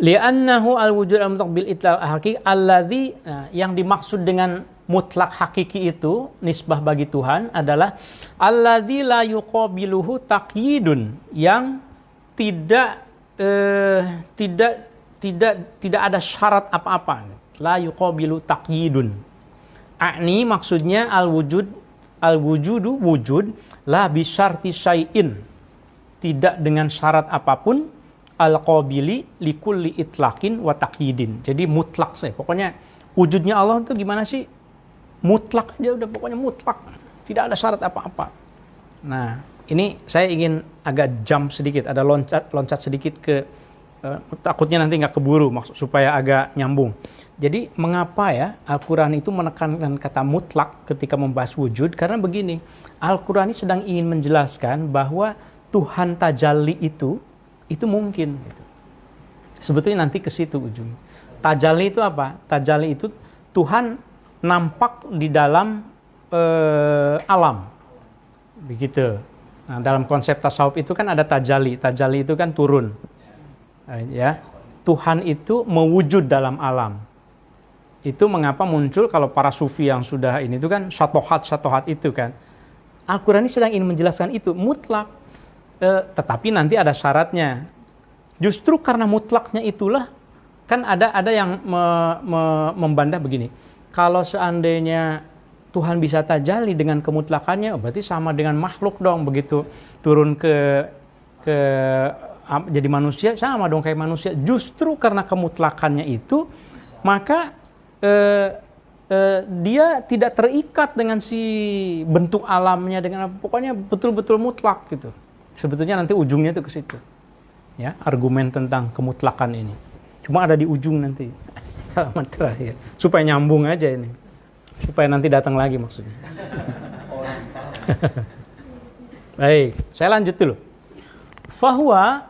Li'annahu al-wujud al-mutlaq bil itlaq al-haqiqi alladzi, yang dimaksud dengan mutlak hakiki itu, nisbah bagi Tuhan adalah alladzi la yuqabiluhu taqyidun, yang tidak ada syarat apa-apa. La yuqabilu taqyidun. Akni maksudnya al-wujudu wujud la bisyarti syai'in, tidak dengan syarat apapun, al-qabili likulli itlaqin wa taqyidin. Jadi mutlak sih. Pokoknya wujudnya Allah itu gimana sih? Mutlak aja udah, pokoknya mutlak. Tidak ada syarat apa-apa. Nah, ini saya ingin agak jump sedikit, ada loncat sedikit ke takutnya nanti nggak keburu, maksud supaya agak nyambung. Jadi mengapa ya Al-Quran itu menekankan kata mutlak ketika membahas wujud? Karena begini, Al-Quran ini sedang ingin menjelaskan bahwa Tuhan tajalli itu mungkin. Gitu. Sebetulnya nanti ke situ ujung. Tajalli itu apa? Tajalli itu Tuhan nampak di dalam alam. Begitu. Nah, dalam konsep tasawuf itu kan ada tajalli. Tajalli itu kan turun. Ya, Tuhan itu mewujud dalam alam. Itu mengapa muncul kalau para sufi yang sudah ini itu kan syatohat itu kan. Al-Quran ini sedang ingin menjelaskan itu mutlak, tetapi nanti ada syaratnya. Justru karena mutlaknya itulah kan ada yang membantah begini. Kalau seandainya Tuhan bisa tajalli dengan kemutlakannya, berarti sama dengan makhluk dong, begitu turun ke jadi manusia sama dong kayak manusia. Justru karena kemutlakannya itu, maka dia tidak terikat dengan si bentuk alamnya, dengan pokoknya betul-betul mutlak gitu. Sebetulnya nanti ujungnya itu ke situ. Ya, argumen tentang kemutlakan ini. Cuma ada di ujung nanti. Halaman terakhir. Supaya nyambung aja ini. Supaya nanti datang lagi maksudnya. Baik, saya lanjut dulu. Fahuwa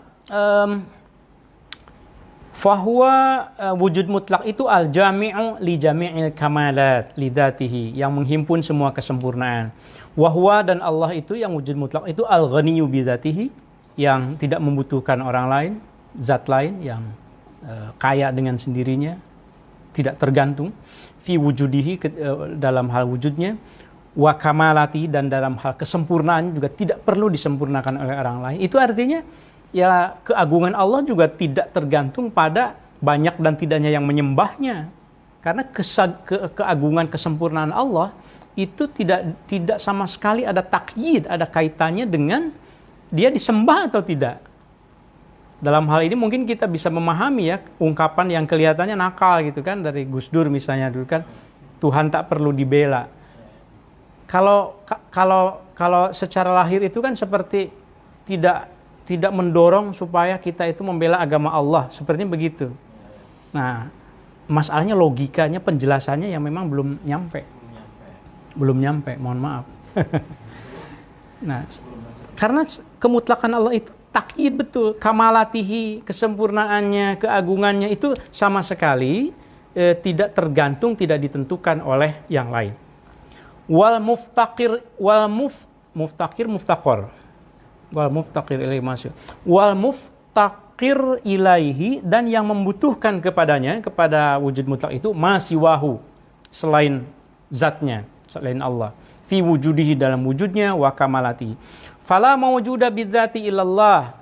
wujud mutlak itu al-jami'u li jami'il kamalat li dzatihi, yang menghimpun semua kesempurnaan. Wahwa, dan Allah itu yang wujud mutlak itu al-ghaniyyu bi dzatihi, yang tidak membutuhkan orang lain, zat lain, yang kaya dengan sendirinya, tidak tergantung. Fi wujudihi, dalam hal wujudnya. Wa kamalati, dan dalam hal kesempurnaan juga tidak perlu disempurnakan oleh orang lain. Itu artinya ya keagungan Allah juga tidak tergantung pada banyak dan tidaknya yang menyembahnya. Karena keagungan kesempurnaan Allah itu tidak sama sekali ada takyid, ada kaitannya dengan dia disembah atau tidak. Dalam hal ini mungkin kita bisa memahami ya ungkapan yang kelihatannya nakal gitu kan, dari Gus Dur misalnya dulu kan, Tuhan tak perlu dibela. Kalau secara lahir itu kan seperti tidak mendorong supaya kita itu membela agama Allah, sepertinya begitu. Nah, masalahnya logikanya, penjelasannya yang memang belum nyampe, mohon maaf. Nah, Karena kemutlakan Allah itu takyid betul, kamalatihi, kesempurnaannya, keagungannya itu sama sekali tidak tergantung, tidak ditentukan oleh yang lain. Wal muftaqir ilaihi masya. Wal muftaqir ilaihi, dan yang membutuhkan kepadanya, kepada wujud mutlak itu, masiwahu, selain zatnya, selain Allah, fi wujudihi, dalam wujudnya, wa kamalati. Fala mawjuda bidzati illallah,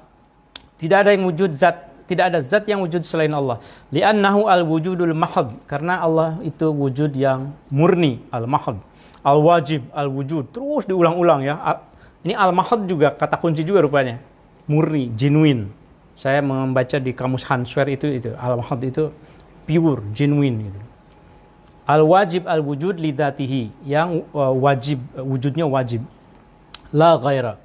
tidak ada yang wujud zat, tidak ada zat yang wujud selain Allah. Li'annahu al-wujudul mahad, karena Allah itu wujud yang murni, al-mahad. Al-wajib, al-wujud, terus diulang-ulang ya. Ini al-mahad juga kata kunci juga rupanya. Murni, genuine. Saya membaca di kamus Hanswer itu al-mahad itu pure, genuine gitu. Al-wajib, al-wujud lidatihi, yang wajib, wujudnya wajib. La ghaira.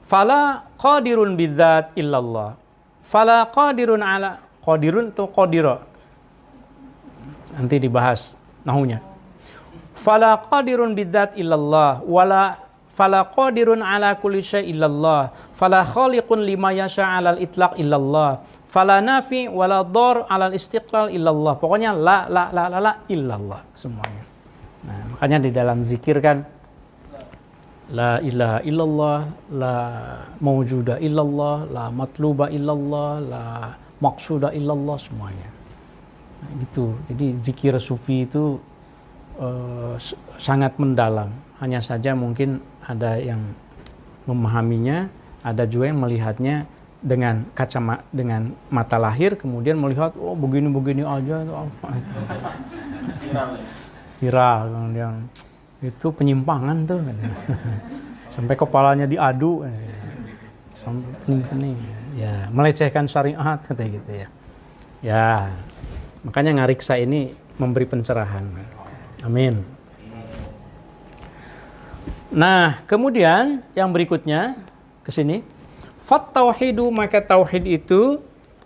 Fala qadirun bidzat illallah. Fala qadirun ala, qadirun atau qadira, nanti dibahas nahunya. Fala qadirun bidzat illallah, wala fala qadirun ala kulli syai illallah, fala khaliqun lima yasha alal itlaq illallah, fala nafi wala dhar alal istiqlal illallah. Pokoknya la illallah semuanya. Nah, makanya di dalam zikir kan la ilaha illallah, la mawjuda illallah, la matluba illallah, la maqsuda illallah, semuanya. Nah, gitu. Jadi zikir sufi itu sangat mendalam. Hanya saja mungkin ada yang memahaminya, ada juga yang melihatnya dengan dengan mata lahir, kemudian melihat oh begini-begini aja itu apa. Viral yang itu penyimpangan tuh, sampai kepalanya diadu, sampai ini, ya melecehkan syariat kata gitu ya. Ya, makanya ngariksa ini memberi pencerahan. Amin. Nah, kemudian yang berikutnya ke sini, fat tauhidu, maka tauhid itu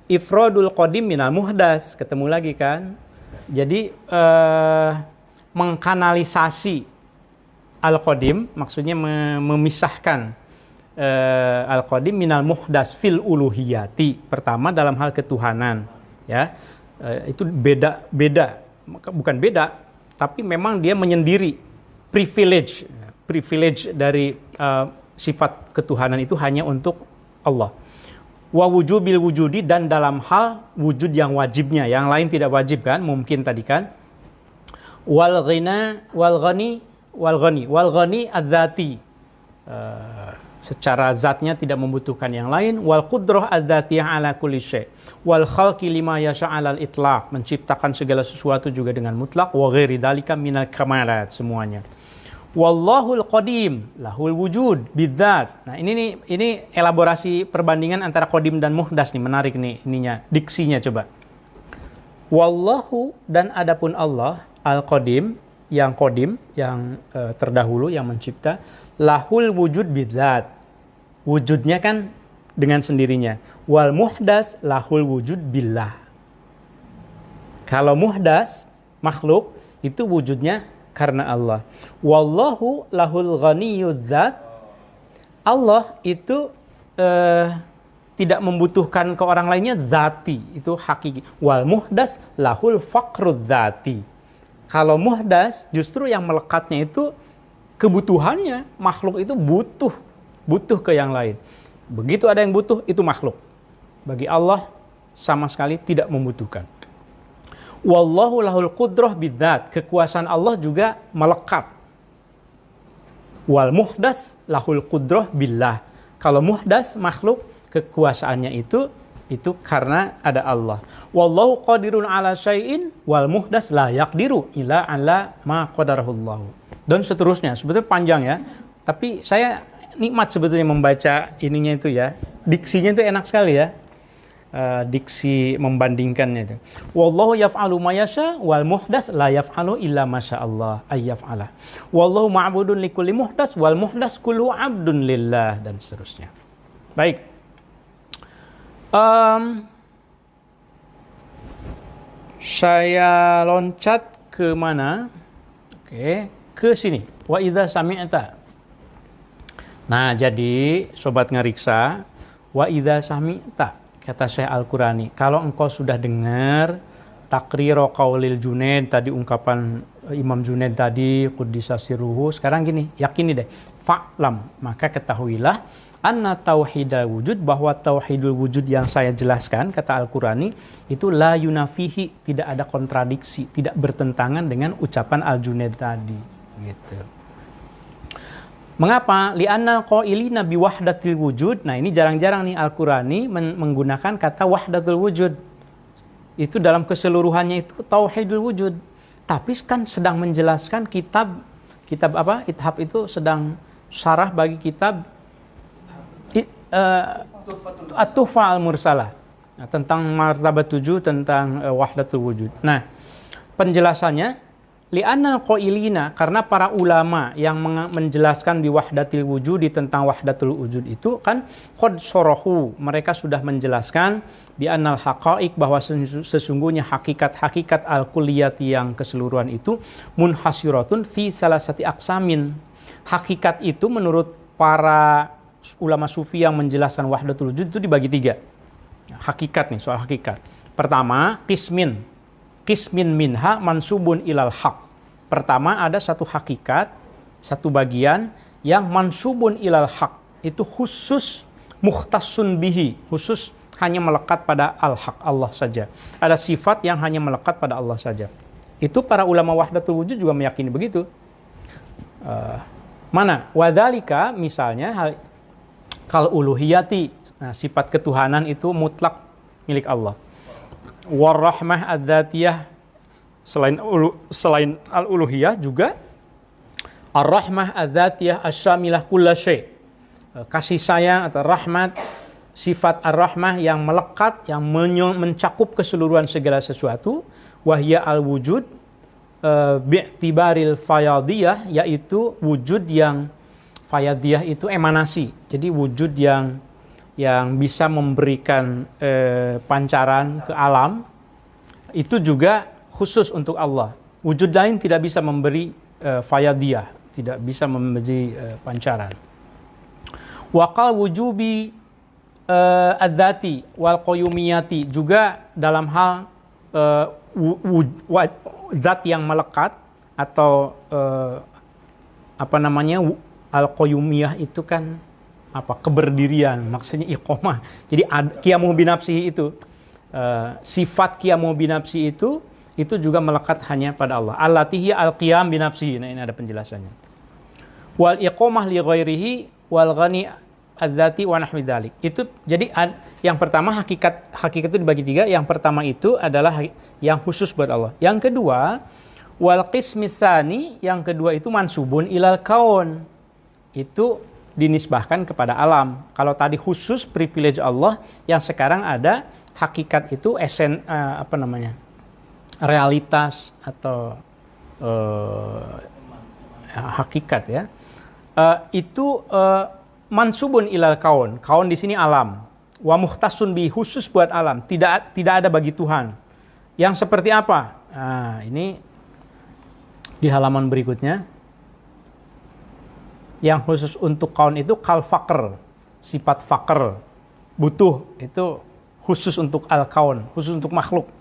ifradul qadim minal muhdas, ketemu lagi kan? Jadi mengkanalisasi Al-Qadim, maksudnya memisahkan Al-Qadim minal muhdas fil uluhiyati. Pertama dalam hal ketuhanan, ya. Itu beda, bukan beda, tapi memang dia menyendiri privilege dari sifat ketuhanan itu hanya untuk Allah. Wa wujubil wujudi, dan dalam hal wujud yang wajibnya, yang lain tidak wajib kan, mungkin tadi kan. Wal ghani adzati, secara zatnya tidak membutuhkan yang lain. Wal qudrah adzatiyah ala kulli syai', wal khalqi lima yasha' alal itlaq, menciptakan segala sesuatu juga dengan mutlak. Wa ghairi dzalika minal kamalat, semuanya. Wallahul qadim lahul wujud bidzat. Nah, ini elaborasi perbandingan antara qadim dan muhdas nih, menarik nih ininya, diksinya coba. Wallahu, dan adapun Allah al-qadim, yang qadim, yang terdahulu, yang mencipta, lahul wujud bidzat, wujudnya kan dengan sendirinya. Wal muhdas lahul wujud billah. Kalau muhdas, makhluk, itu wujudnya karena Allah. Wallahu lahul ghaniyud dzat, Allah itu tidak membutuhkan ke orang lainnya, zati, itu hakiki. Wal muhdas lahul faqrud dzati. Kalau muhdas justru yang melekatnya itu kebutuhannya, makhluk itu butuh ke yang lain. Begitu ada yang butuh, itu makhluk. Bagi Allah sama sekali tidak membutuhkan. Wallahu lahul qudrah bidzat, kekuasaan Allah juga melekat. Wal muhdas lahul qudrah billah. Kalau muhdas makhluk, kekuasaannya itu karena ada Allah. Wallahu qadirun ala syai'in wal muhdas la yaqdiru illa ala ma qadarahullahu. Dan seterusnya, sebetulnya panjang ya. Tapi saya nikmat sebetulnya membaca ininya itu ya. Diksinya itu enak sekali ya. Diksi membandingkannya itu. Wallahu yaf'alu ma yasha wal muhdas la yaf'alu illa ma sya'allah ayyaf'ala. Wallahu ma'budun likulli muhdas wal muhdas kullu 'abdun lillah, dan seterusnya. Baik. Saya loncat ke mana? Oke, ke sini. Wa idza sami'ta. Nah, jadi sobat ngeriksa, wa idza sami'ta, kata Syekh Al-Qurani, kalau engkau sudah dengar takriro qaulil Junaid, tadi ungkapan Imam Junaid tadi, Quddisa sirruhu, sekarang gini, yakini deh, fa'lam, maka ketahuilah anna tauhidul wujud, bahwa tauhidul wujud yang saya jelaskan, kata Al-Qurani, itu la yunafihi, tidak ada kontradiksi, tidak bertentangan dengan ucapan Al-Junaid tadi, gitu. Mengapa? Li'anna qailina bi wahdatil wujud. Nah, ini jarang-jarang nih Al-Qurani menggunakan kata wahdatul wujud. Itu dalam keseluruhannya itu tauhidul wujud. Tapi kan sedang menjelaskan kitab apa? Ithaf itu sedang syarah bagi kitab At-Tuhfah Al-Mursalah. Nah, tentang martabat 7, tentang wahdatul wujud. Nah, penjelasannya li'annal qailina, karena para ulama yang menjelaskan di wahdatil wujud, tentang wahdatul wujud itu kan qad sorohu, mereka sudah menjelaskan bi annal haqaiq, bahwa sesungguhnya hakikat-hakikat al-kulliyati yang keseluruhan itu munhasiratun fi salasati aqsamin. Hakikat itu menurut para ulama sufi yang menjelaskan wahdatul wujud itu dibagi 3. Hakikat nih, soal hakikat. Pertama, qismin minha mansubun ilal haq. Pertama, ada satu hakikat, satu bagian yang mansubun ilal haq, itu khusus mukhtassun bihi, khusus hanya melekat pada al-haq, Allah saja. Ada sifat yang hanya melekat pada Allah saja. Itu para ulama wahdatul wujud juga meyakini begitu. Mana? Wadhalika, misalnya kal uluhiyati, nah, sifat ketuhanan itu mutlak milik Allah. Warrahmah adzatiyah, selain al-uluhiyah juga ar-rahmah adzatiyah asyamilah kulla syai', kasih sayang atau rahmat, sifat ar-rahmah yang melekat, yang mencakup keseluruhan segala sesuatu. Wahya al-wujud bi'tibaril fayadiyah, yaitu wujud yang fayadiyah itu emanasi, jadi wujud yang bisa memberikan pancaran ke alam, itu juga khusus untuk Allah. Wujud lain tidak bisa memberi fayadiyah, tidak bisa memberi pancaran. Waqal wujubi adzati wal qayyumiyati, juga dalam hal zat yang melekat atau al-qayyumiyah itu kan keberdirian, maksudnya iqomah. Jadi qiyamuh binafsihi itu sifat qiyamuh binafsi itu juga melekat hanya pada Allah. Allatihi al-qiyam binafsihi. Nah, ini ada penjelasannya. Wal iqomah li ghairihi wal ghani adzati wa nahwi dzalik. Itu jadi yang pertama hakikat itu dibagi 3. Yang pertama itu adalah yang khusus buat Allah. Yang kedua wal qismis tsani, yang kedua itu mansubun ilal kaun. Itu dinisbahkan kepada alam. Kalau tadi khusus privilege Allah, yang sekarang ada hakikat itu realitas atau hakikat ya. Itu mansubun ilal kaun. Kaun di sini alam. Wa mukhtasun bi, khusus buat alam. Tidak ada bagi Tuhan. Yang seperti apa? Nah, ini di halaman berikutnya. Yang khusus untuk kaun itu kal faqr, sifat faqr, butuh, itu khusus untuk al-kaun, khusus untuk makhluk.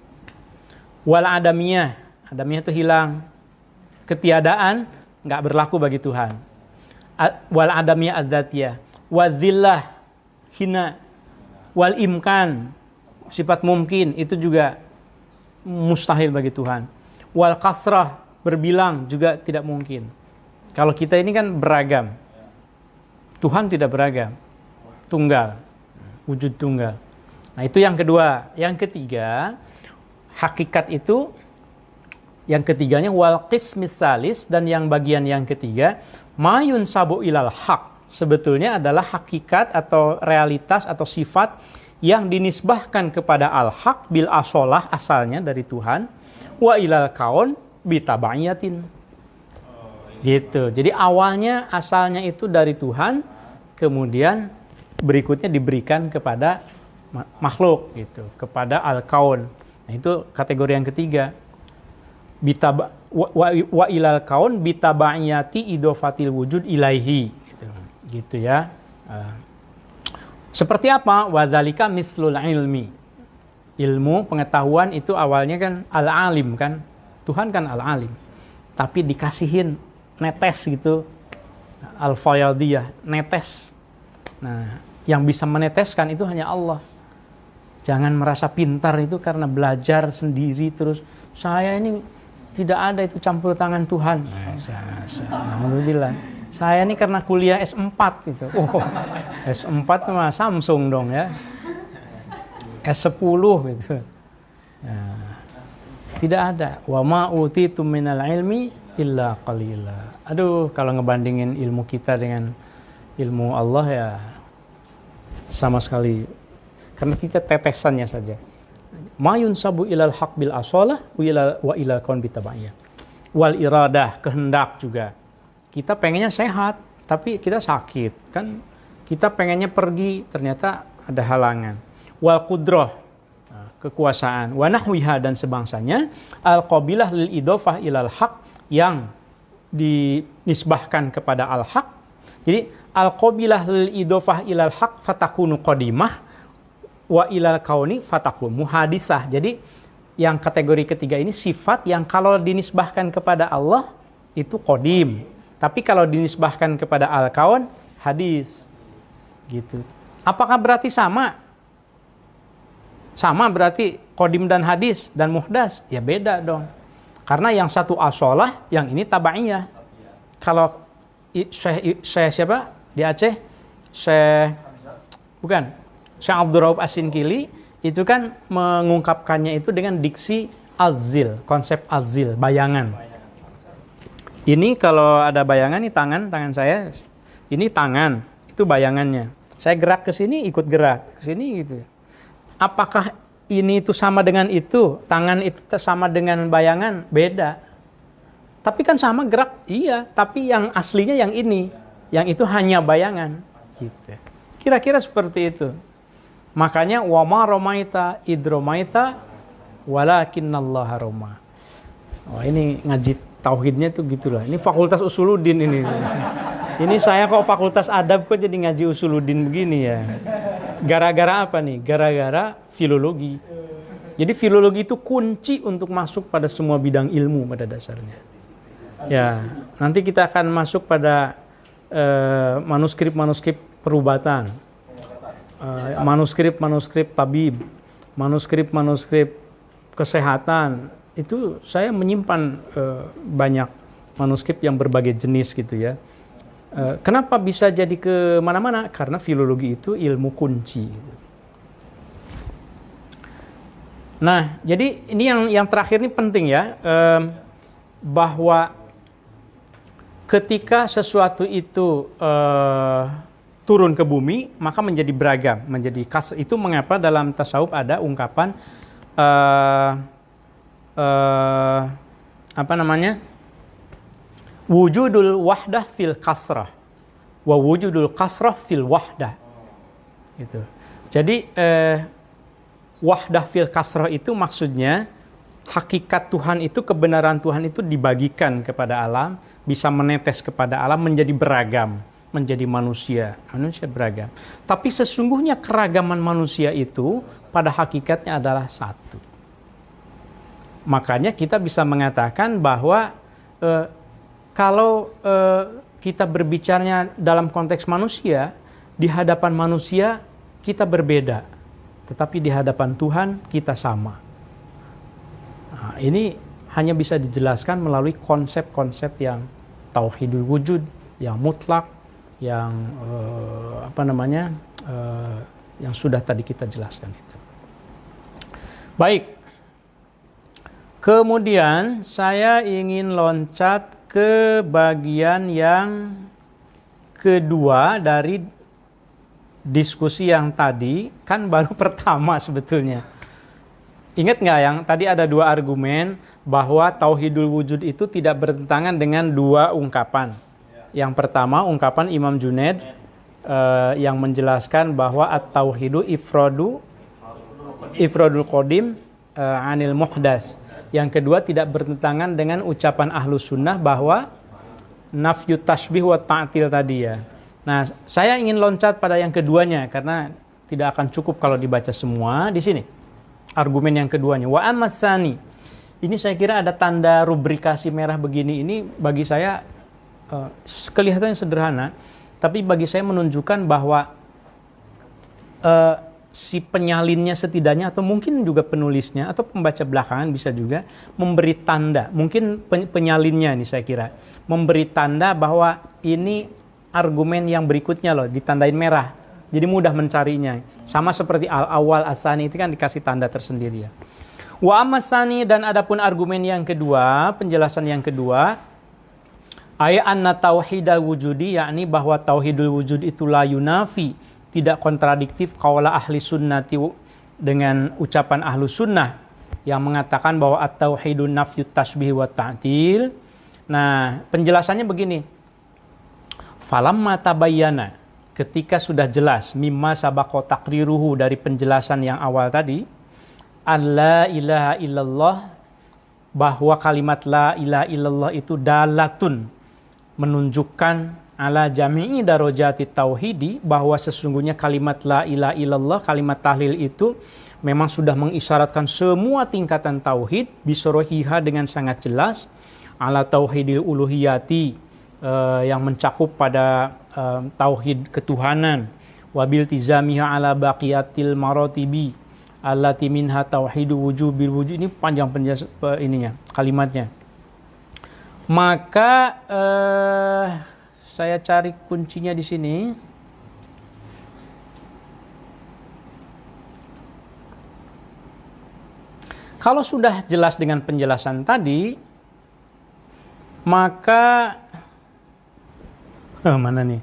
Wal adamiyah itu hilang, ketiadaan nggak berlaku bagi Tuhan. Wal adamiyah adzatiyah, wadzillah hina, wal imkan, sifat mungkin, itu juga mustahil bagi Tuhan. Wal kasrah, berbilang, juga tidak mungkin. Kalau kita ini kan beragam, Tuhan tidak beragam, tunggal, wujud tunggal. Nah, itu yang kedua. Yang ketiga, hakikat itu, yang ketiganya wal qismis salis, dan yang bagian yang ketiga mayun sabu ilal haq, sebetulnya adalah hakikat atau realitas atau sifat yang dinisbahkan kepada al-haq bil asolah, asalnya dari Tuhan, wa ilal kaun bitaba'iyatin. Gitu. Jadi awalnya asalnya itu dari Tuhan, kemudian berikutnya diberikan kepada makhluk gitu, kepada al-kaun. Nah, itu kategori yang ketiga. Wa ilal kaun bitaba'iyati idofatil wujud ilaihi gitu. Gitu ya. Seperti apa? Wadzalika mislul ilmi. Ilmu, pengetahuan itu awalnya kan al-alim kan. Tuhan kan al-alim. Tapi dikasihin netes gitu. Al-fayadiyah, netes. Nah, yang bisa meneteskan itu hanya Allah. Jangan merasa pintar itu karena belajar sendiri terus. Saya ini tidak ada itu campur tangan Tuhan. Alhamdulillah. Saya ini karena kuliah S4 gitu. S4 mah Samsung dong ya. S10 gitu. Nah, tidak ada. Wa ma utitu minal ilmi illa qalila. Aduh, kalau ngebandingin ilmu kita dengan ilmu Allah ya sama sekali, karena kita tetesannya saja. Mayun sabu ilal haq bil asalah wa ilal kaun bitabaiyah. Wal iradah, kehendak juga. Kita pengennya sehat, tapi kita sakit. Kan kita pengennya pergi, ternyata ada halangan. Wal qudrah, kekuasaan. Wa nahwiha, dan sebangsanya. Al qabilah lil idofah ilal haq, yang dinisbahkan kepada al haq. Jadi al qabilah lil idofah ilal haq fatakunu qadimah wa ilal kauni fatakun muhadisah. Jadi yang kategori ketiga ini sifat yang kalau dinisbahkan kepada Allah itu qadim, tapi kalau dinisbahkan kepada al-kaun hadis. Gitu. Apakah berarti sama? Sama berarti qadim dan hadis dan muhdas? Ya beda dong. Karena yang satu asolah, yang ini tabaiyah. Kalau Syekh siapa di Aceh? Syekh Abdul Rauf As-Sinkili itu kan mengungkapkannya itu dengan diksi azil, konsep azil, bayangan. Ini kalau ada bayangan, ini tangan saya, ini tangan, itu bayangannya. Saya gerak ke sini, ikut gerak ke sini gitu. Apakah ini itu sama dengan itu? Tangan itu sama dengan bayangan? Beda. Tapi kan sama gerak, iya. Tapi yang aslinya yang ini, yang itu hanya bayangan. Gitu. Kira-kira seperti itu. Makanya wama romaita idromaita walakinnallaha roma. Wah, ini ngaji tauhidnya tuh gitulah. Ini fakultas usuluddin ini. Ini saya kok fakultas adab kok jadi ngaji usuluddin begini ya. Gara-gara apa nih? Gara-gara filologi. Jadi filologi itu kunci untuk masuk pada semua bidang ilmu pada dasarnya. Ya, nanti kita akan masuk pada manuskrip-manuskrip perubatan, manuskrip tabib, manuskrip kesehatan. Itu saya menyimpan banyak manuskrip yang berbagai jenis gitu ya. Kenapa bisa jadi ke mana-mana? Karena filologi itu ilmu kunci. Nah, jadi ini yang terakhir ini penting ya, bahwa ketika sesuatu itu turun ke bumi, maka menjadi beragam, menjadi kas. Itu mengapa dalam tasawuf ada ungkapan wujudul wahdah fil kasrah wa wujudul kasrah fil wahdah. Gitu. Jadi wahdah fil kasrah itu maksudnya hakikat Tuhan itu, kebenaran Tuhan itu dibagikan kepada alam, bisa menetes kepada alam menjadi beragam, menjadi manusia beragam. Tapi sesungguhnya keragaman manusia itu pada hakikatnya adalah satu. Makanya kita bisa mengatakan bahwa kalau kita berbicaranya dalam konteks manusia, di hadapan manusia kita berbeda, tetapi di hadapan Tuhan kita sama. Nah, ini hanya bisa dijelaskan melalui konsep-konsep yang tauhidul wujud, yang mutlak, yang yang sudah tadi kita jelaskan itu. Baik. Kemudian saya ingin loncat ke bagian yang kedua dari diskusi yang tadi, kan baru pertama sebetulnya. Ingat nggak yang tadi ada dua argumen bahwa tauhidul wujud itu tidak bertentangan dengan dua ungkapan. Yang pertama ungkapan Imam Junaid yang menjelaskan bahwa at-tauhidu ifradul qadim anil muhdas. Yang kedua tidak bertentangan dengan ucapan Ahlus Sunnah bahwa nafyu tashbih wa ta'til tadi ya. Nah, saya ingin loncat pada yang keduanya karena tidak akan cukup kalau dibaca semua di sini. Argumen yang keduanya, wa amasani. Ini saya kira ada tanda rubrikasi merah begini. Ini bagi saya kelihatannya sederhana, tapi bagi saya menunjukkan bahwa si penyalinnya setidaknya, atau mungkin juga penulisnya atau pembaca belakangan bisa juga memberi tanda. Mungkin penyalinnya ini saya kira memberi tanda bahwa ini argumen yang berikutnya loh, ditandain merah. Jadi mudah mencarinya. Sama seperti al-awwal as-sani itu kan dikasih tanda tersendiri ya. Wa amasani, dan adapun argumen yang kedua, penjelasan yang kedua, ayat anna tauhidal wujudi, yakni bahwa tauhidul wujud itu la yunafi, tidak kontradiktif qaula ahli sunnati, dengan ucapan ahlu sunnah yang mengatakan bahwa at-tauhidun nafyut tasbih wa ta'til. Nah, penjelasannya begini. Falamma tabayyana, ketika sudah jelas mimma sabaqa taqriruhu, dari penjelasan yang awal tadi, alla ilaha illallah, bahwa kalimat la ilaha illallah itu dalatun, menunjukkan ala jami'i darajati tauhidi, bahwa sesungguhnya kalimat la ilaha illallah, kalimat tahlil itu memang sudah mengisyaratkan semua tingkatan tauhid, bisorohiha, dengan sangat jelas, ala tauhidil uluhiyati, yang mencakup pada tauhid ketuhanan, wabil tizamiha ala baqiyatil maratibi allati minha tauhidu wujubil wujud. Ini panjang penjelasan ininya, kalimatnya. Maka saya cari kuncinya di sini. Kalau sudah jelas dengan penjelasan tadi, maka mana nih?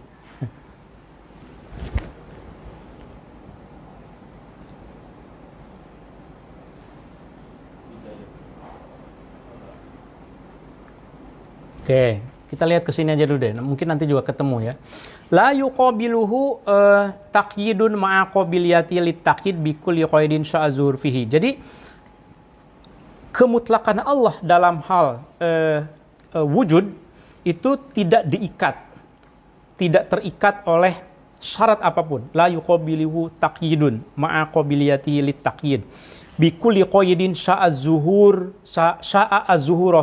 Oke, kita lihat ke sini aja dulu deh. Mungkin nanti juga ketemu ya. La yuqabiluhu taqyidun ma'a qabiliyati littaqyid bikulli qaidin sya'zur fihi. Jadi kemutlakan Allah dalam hal wujud itu tidak diikat, tidak terikat oleh syarat apapun. La yuqabiluhu taqyidun ma'a qabiliyati littaqyid bikulli qaidin sya'zuhur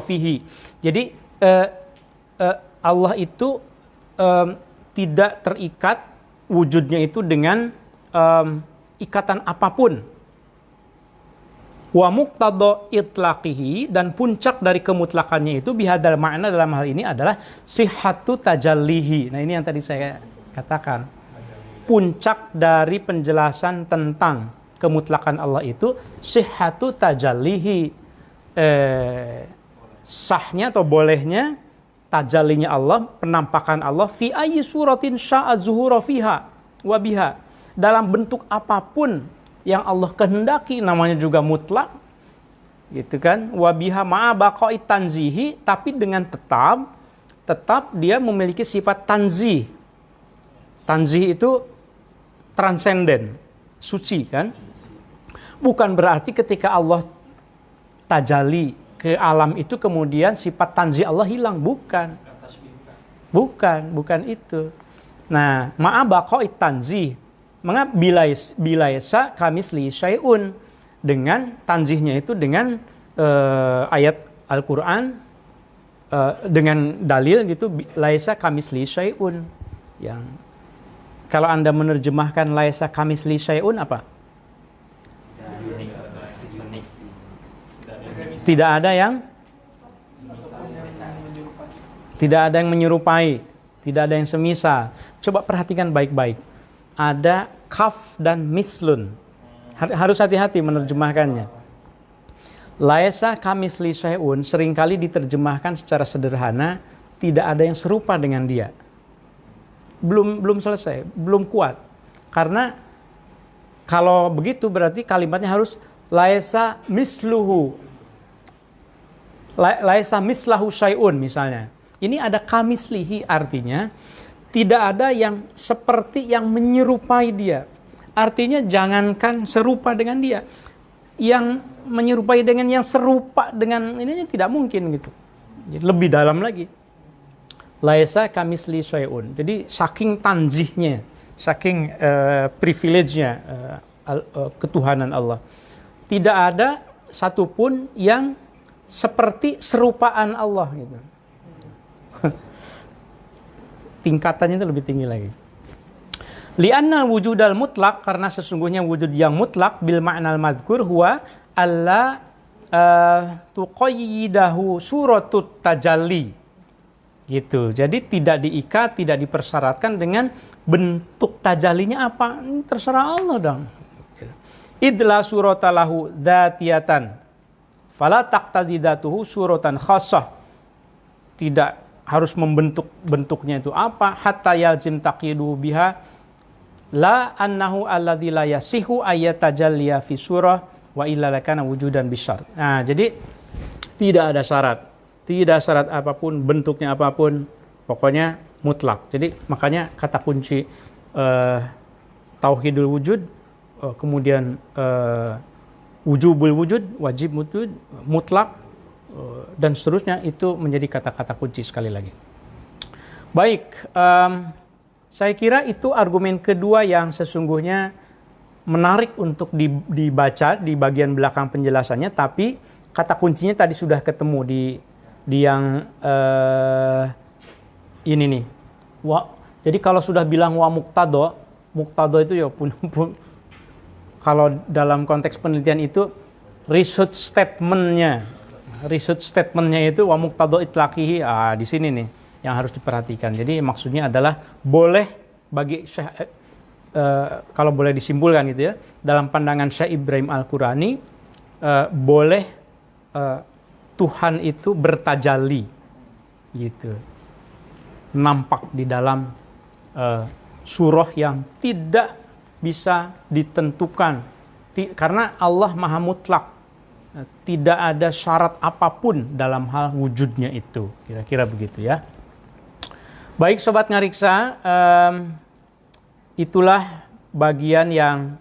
fihi. Jadi Allah itu tidak terikat wujudnya itu dengan ikatan apapun. Wa muqtada itlaqihi, dan puncak dari kemutlakannya itu bihadal makna, dalam hal ini adalah sihhatu tajallihi. Nah, ini yang tadi saya katakan. Puncak dari penjelasan tentang kemutlakan Allah itu sihhatu tajallihi, sahnya atau bolehnya tajallinya Allah, penampakan Allah, fi ayyi suratin sya'a zuhura fiha wa biha, dalam bentuk apapun yang Allah kehendaki, namanya juga mutlak, gitu kan? Wa biha ma'a baqa'i tanzihi, tapi dengan tetap dia memiliki sifat tanzih. Tanzih itu transenden, suci kan? Bukan berarti ketika Allah tajalli ke alam itu kemudian sifat tanzih Allah hilang, bukan itu. Nah, ma'a baqa'i tanzih, mengapa bilaisa kamisli syai'un, dengan tanzihnya itu dengan ayat Al-Qur'an, dengan dalil gitu, laisa kamisli syai'un. Yang kalau Anda menerjemahkan laisa kamisli syai'un apa? Tidak ada yang menyerupai, tidak ada yang semisal. Coba perhatikan baik-baik. Ada kaf dan mislun. Harus hati-hati menerjemahkannya. Laisa kamisli syai'un seringkali diterjemahkan secara sederhana, tidak ada yang serupa dengan dia. Belum selesai, belum kuat. Karena kalau begitu berarti kalimatnya harus laisa misluhu. Laisa mislahu syai'un misalnya. Ini ada kamislihi, artinya tidak ada yang seperti yang menyerupai dia. Artinya jangankan serupa dengan dia, yang menyerupai dengan yang serupa dengan ininya tidak mungkin gitu. Jadi lebih dalam lagi. Laisa kamisli syai'un. Jadi saking tanzihnya, saking privilege-nya ketuhanan Allah. Tidak ada satupun yang seperti serupaan Allah gitu. Tingkatannya itu lebih tinggi lagi. Li'anna wujudal mutlak, karena sesungguhnya wujud yang mutlak bil ma'nal madhkur huwa alla tuqayyidahu suratut tajalli. Gitu. Jadi tidak diikat, tidak dipersyaratkan dengan bentuk tajallinya apa. Terserah Allah dong. Idla suratalahu dzatiyatan fala taqtadidatuhu suratan khassah. Tidak harus membentuk bentuknya itu apa, hatta yalzim taqidu biha la annahu alladzi la yasihu ayatajalliya fi surah wa illa lakana wujudan bisyar. Nah, jadi tidak ada syarat. Tidak syarat apapun, bentuknya apapun, pokoknya mutlak. Jadi makanya kata kunci tauhidul wujud, kemudian wujubul wujud, wajib wujud, mutlak, dan seterusnya, itu menjadi kata-kata kunci sekali lagi. Baik, saya kira itu argumen kedua yang sesungguhnya menarik untuk dibaca di bagian belakang penjelasannya, tapi kata kuncinya tadi sudah ketemu di yang ini nih. Jadi kalau sudah bilang wa muqtado itu ya pun kalau dalam konteks penelitian itu research statementnya itu wa muqtado itlaqihi, di sini nih yang harus diperhatikan. Jadi maksudnya adalah boleh bagi kalau boleh disimpulkan gitu ya, dalam pandangan Syekh Ibrahim Al-Qurani, boleh Tuhan itu bertajalli gitu, nampak di dalam surah yang tidak bisa ditentukan karena Allah maha mutlak, tidak ada syarat apapun dalam hal wujudnya itu, kira-kira begitu ya. Baik Sobat Ngariksa, itulah bagian yang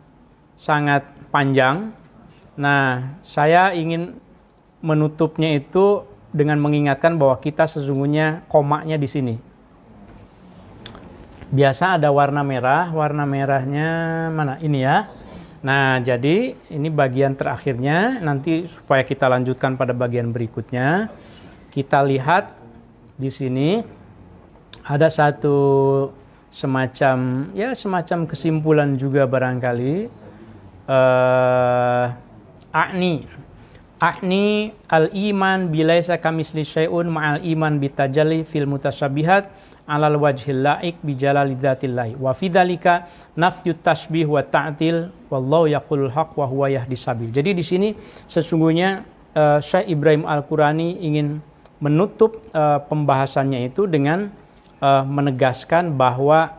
sangat panjang. Nah, saya ingin menutupnya itu dengan mengingatkan bahwa kita sesungguhnya komaknya di sini. Biasa ada warna merah, warna merahnya mana? Ini ya. Nah, jadi ini bagian terakhirnya. Nanti supaya kita lanjutkan pada bagian berikutnya, kita lihat di sini. Ada satu semacam kesimpulan juga barangkali. A'ni al-iman bilaisa kamisli syai'un ma'al iman bitajalli fil mutasyabihat alal wajhil laik bijalali dzatillahi wa fidzalika nafyut tasbih wa ta'til wallahu yaqulul haq wa huwa yahdis sabil. Jadi di sini sesungguhnya Syekh Ibrahim Al-Qurani ingin menutup pembahasannya itu dengan menegaskan bahwa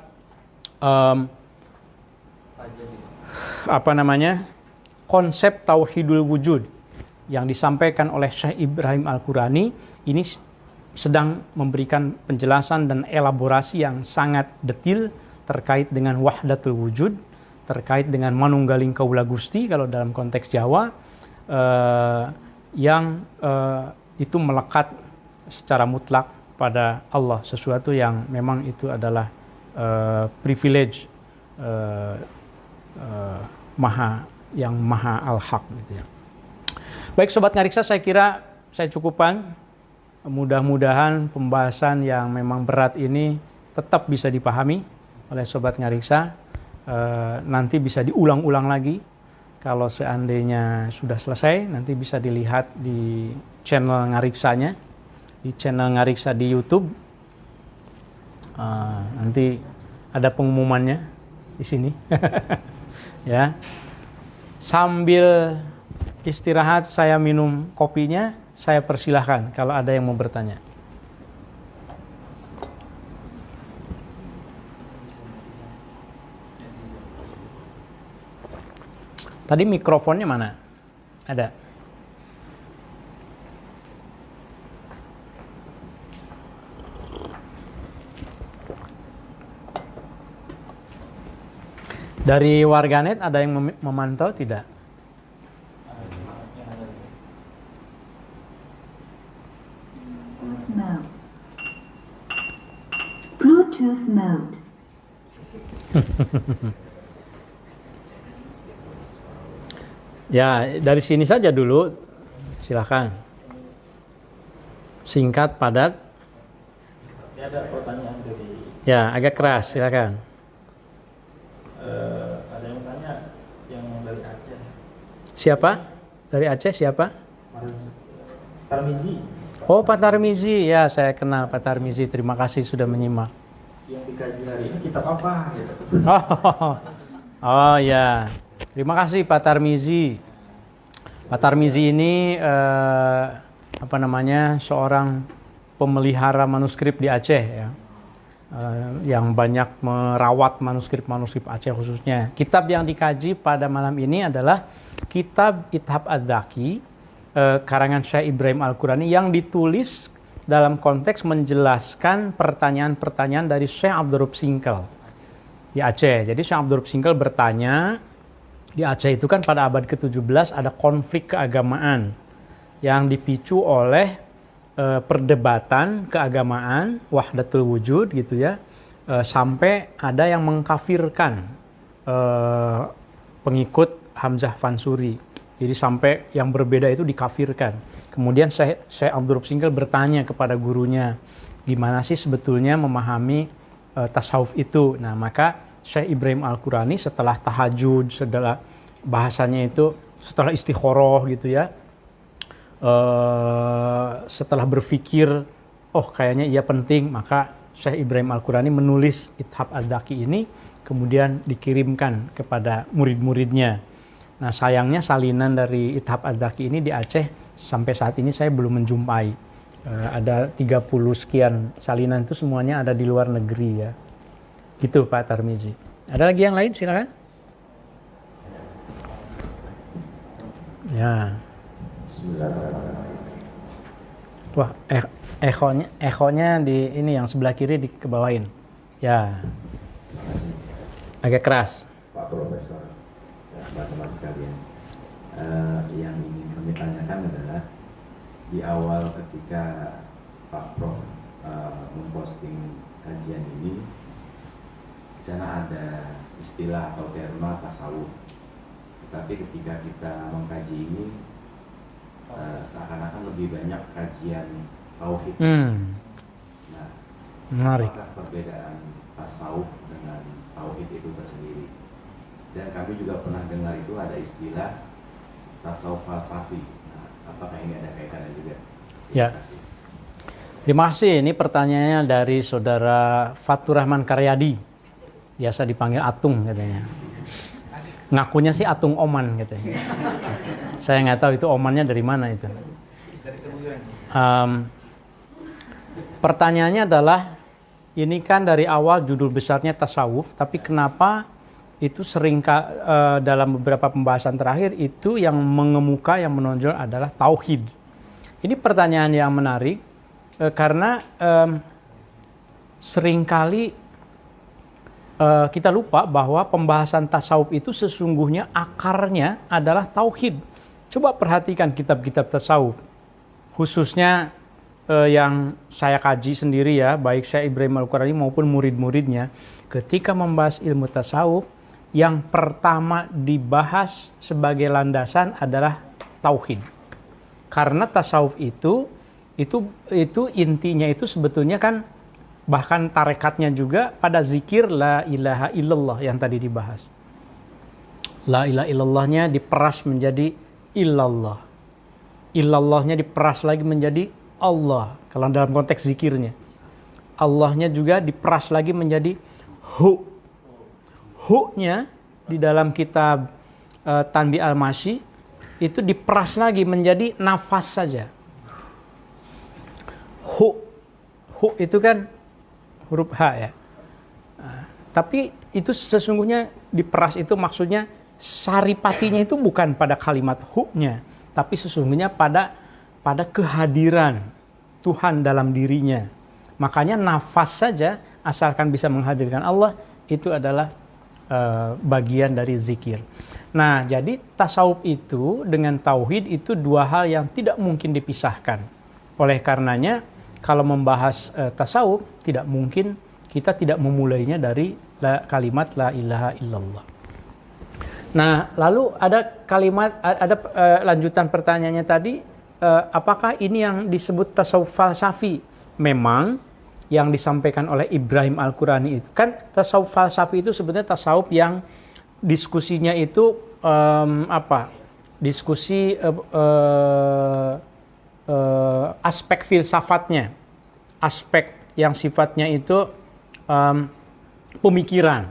konsep tauhidul wujud yang disampaikan oleh Syekh Ibrahim Al-Qurani ini sedang memberikan penjelasan dan elaborasi yang sangat detil terkait dengan wahdatul wujud, terkait dengan manunggaling kaula Gusti kalau dalam konteks Jawa, yang itu melekat secara mutlak pada Allah, sesuatu yang memang itu adalah privilege maha al-haq gitu ya. Baik Sobat Ngariksa, saya kira saya cukupkan. Mudah-mudahan pembahasan yang memang berat ini tetap bisa dipahami oleh Sobat Ngariksa. Nanti bisa diulang-ulang lagi. Kalau seandainya sudah selesai, nanti bisa dilihat di channel Ngariksanya, di channel Ngariksa di YouTube. Nanti ada pengumumannya di sini. Ya. Sambil istirahat saya minum kopinya, saya persilahkan kalau ada yang mau bertanya. Tadi mikrofonnya mana? Ada. Dari warganet ada yang memantau tidak? Bluetooth mode. Ya, dari sini saja dulu. Silakan. Singkat, padat. Ada pertanyaan dari Ya, agak keras. Silakan. ada yang tanya yang dari Aceh. Siapa? Dari Aceh siapa? Tarmizi Oh, Pak Tarmizi. Ya, saya kenal Pak Tarmizi. Terima kasih sudah menyimak. yang dikaji hari ini kitab apa? Gitu. Oh ya, terima kasih Pak Tarmizi. Pak Tarmizi ini apa namanya, seorang pemelihara manuskrip di Aceh ya, yang banyak merawat manuskrip Aceh khususnya. Kitab yang dikaji pada malam ini adalah kitab Ithab Ad-Daki karangan Syekh Ibrahim Al-Qurani yang ditulis dalam konteks menjelaskan pertanyaan-pertanyaan dari Syekh Abdurrahman Singkel di Aceh. Jadi Syekh Abdurrahman Singkel bertanya, di Aceh itu kan pada abad ke-17 ada konflik keagamaan yang dipicu oleh perdebatan keagamaan, wahdatul wujud gitu ya, sampai ada yang mengkafirkan pengikut Hamzah Fansuri. Jadi sampai yang berbeda itu dikafirkan. Kemudian Syekh Abdurrahman Singkel bertanya kepada gurunya, gimana sih sebetulnya memahami tasawuf itu. Nah, maka Syekh Ibrahim Al-Qurani setelah tahajud, setelah bahasanya itu, setelah istikharah gitu ya, setelah berpikir, oh kayaknya iya penting, maka Syekh Ibrahim Al-Qurani menulis Ithab Ad-Daki ini, kemudian dikirimkan kepada murid-muridnya. Nah, sayangnya salinan dari Ithab Ad-Daki ini di Aceh sampai saat ini saya belum menjumpai. Ada 30 sekian salinan, itu semuanya ada di luar negeri ya. Gitu Pak Tarmizi. Ada lagi yang lain? Silakan. Ya. Wah, echonya di ini yang sebelah kiri dikebawain. Ya. Agak keras. Pak Profesor, ya, teman-teman sekalian, yang ingin kami tanyakan adalah di awal ketika Pak Prof memposting kajian ini, di sana ada istilah atau terma tasawuf. Tetapi ketika kita mengkaji ini, seakan-akan lebih banyak kajian tauhid. Nah, menarik. apakah perbedaan tasawuf dengan tauhid itu tersendiri? Dan kami juga pernah dengar itu ada istilah tasawuf falsafi. Nah, apakah ini ada kaitannya juga? Ya. Terima kasih. Ini pertanyaannya dari saudara Fatur Rahman Karyadi. Biasa dipanggil Atung katanya. Ngakunya sih Atung Oman katanya. Saya nggak tahu itu Omannya dari mana itu. Pertanyaannya adalah, ini kan dari awal judul besarnya tasawuf, tapi kenapa itu sering dalam beberapa pembahasan terakhir itu yang mengemuka, yang menonjol adalah tauhid. Ini pertanyaan yang menarik karena seringkali kita lupa bahwa pembahasan tasawuf itu sesungguhnya akarnya adalah tauhid. Coba perhatikan kitab-kitab tasawuf, khususnya yang saya kaji sendiri ya, baik Syekh Ibrahim Al-Qurani maupun murid-muridnya, ketika membahas ilmu tasawuf, yang pertama dibahas sebagai landasan adalah tauhid. Karena tasawuf itu intinya itu sebetulnya kan, bahkan tarekatnya juga pada zikir la ilaha illallah yang tadi dibahas. La ilaha illallahnya diperas menjadi illallah. Illallahnya diperas lagi menjadi Allah. Kalau dalam konteks zikirnya. Allahnya juga diperas lagi menjadi hu. Hu-nya di dalam kitab Tanbi Al-Masyi itu diperas lagi menjadi nafas saja. Hu. Hu itu kan huruf H ya. Tapi itu sesungguhnya diperas itu maksudnya saripatinya itu bukan pada kalimat hu-nya, tapi sesungguhnya pada kehadiran Tuhan dalam dirinya. Makanya nafas saja asalkan bisa menghadirkan Allah itu adalah bagian dari zikir. Nah, jadi tasawuf itu dengan tauhid itu dua hal yang tidak mungkin dipisahkan. Oleh karenanya kalau membahas tasawuf tidak mungkin kita tidak memulainya dari kalimat la ilaha illallah. Nah, lalu ada kalimat, lanjutan pertanyaannya tadi, apakah ini yang disebut tasawuf falsafi? Memang yang disampaikan oleh Ibrahim Al-Qurani itu kan tasawuf falsafi itu sebenarnya tasawuf yang diskusinya itu diskusi aspek filsafatnya, aspek yang sifatnya itu pemikiran.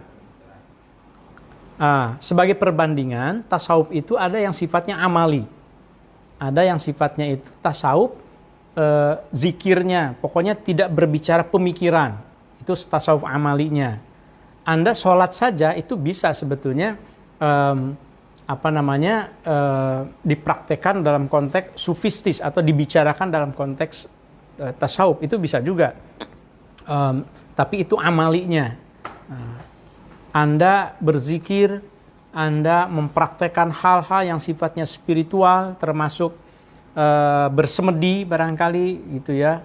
Sebagai perbandingan, tasawuf itu ada yang sifatnya amali, ada yang sifatnya itu tasawuf zikirnya, pokoknya tidak berbicara pemikiran, itu tasawuf amalinya. Anda sholat saja itu bisa sebetulnya dipraktekkan dalam konteks sufistis atau dibicarakan dalam konteks tasawuf, itu bisa juga. Tapi itu amalinya. Anda berzikir, Anda mempraktekkan hal-hal yang sifatnya spiritual, termasuk bersemedi barangkali gitu ya.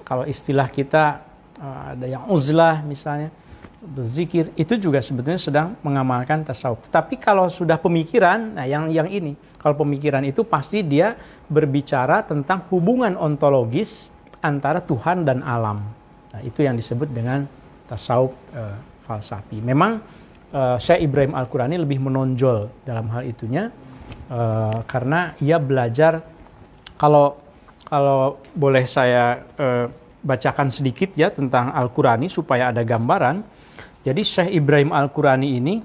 Kalau istilah kita ada yang uzlah misalnya, berzikir, itu juga sebetulnya sedang mengamalkan tasawuf. Tapi kalau sudah pemikiran, nah yang ini, kalau pemikiran itu pasti dia berbicara tentang hubungan ontologis antara Tuhan dan alam. Nah, itu yang disebut dengan tasawuf falsafi. Memang Syekh Ibrahim Al-Qurani lebih menonjol dalam hal itunya, karena ia belajar, kalau boleh saya bacakan sedikit ya tentang Al-Qurani supaya ada gambaran. Jadi Syekh Ibrahim Al-Qurani ini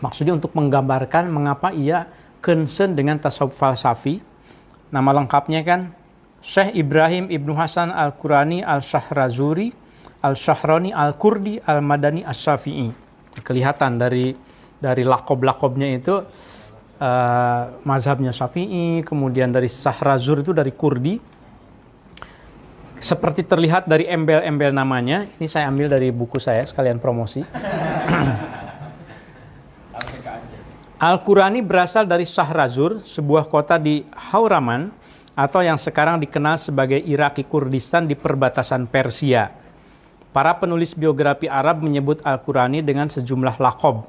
maksudnya untuk menggambarkan mengapa ia concern dengan tasawuf falsafi. Nama lengkapnya kan Syekh Ibrahim Ibnu Hasan Al-Qurani Al-Shahrazuri Al-Shahrani Al-Kurdi Al-Madani As-Syafi'i. Kelihatan dari lakob-lakobnya itu mazhabnya Syafi'i, kemudian dari Shahrazur itu dari Kurdi. Seperti terlihat dari embel-embel namanya, ini saya ambil dari buku saya, sekalian promosi. Al-Qurani berasal dari Shahrazur, sebuah kota di Hauraman, atau yang sekarang dikenal sebagai Iraki Kurdistan di perbatasan Persia. Para penulis biografi Arab menyebut Al-Qurani dengan sejumlah lakob.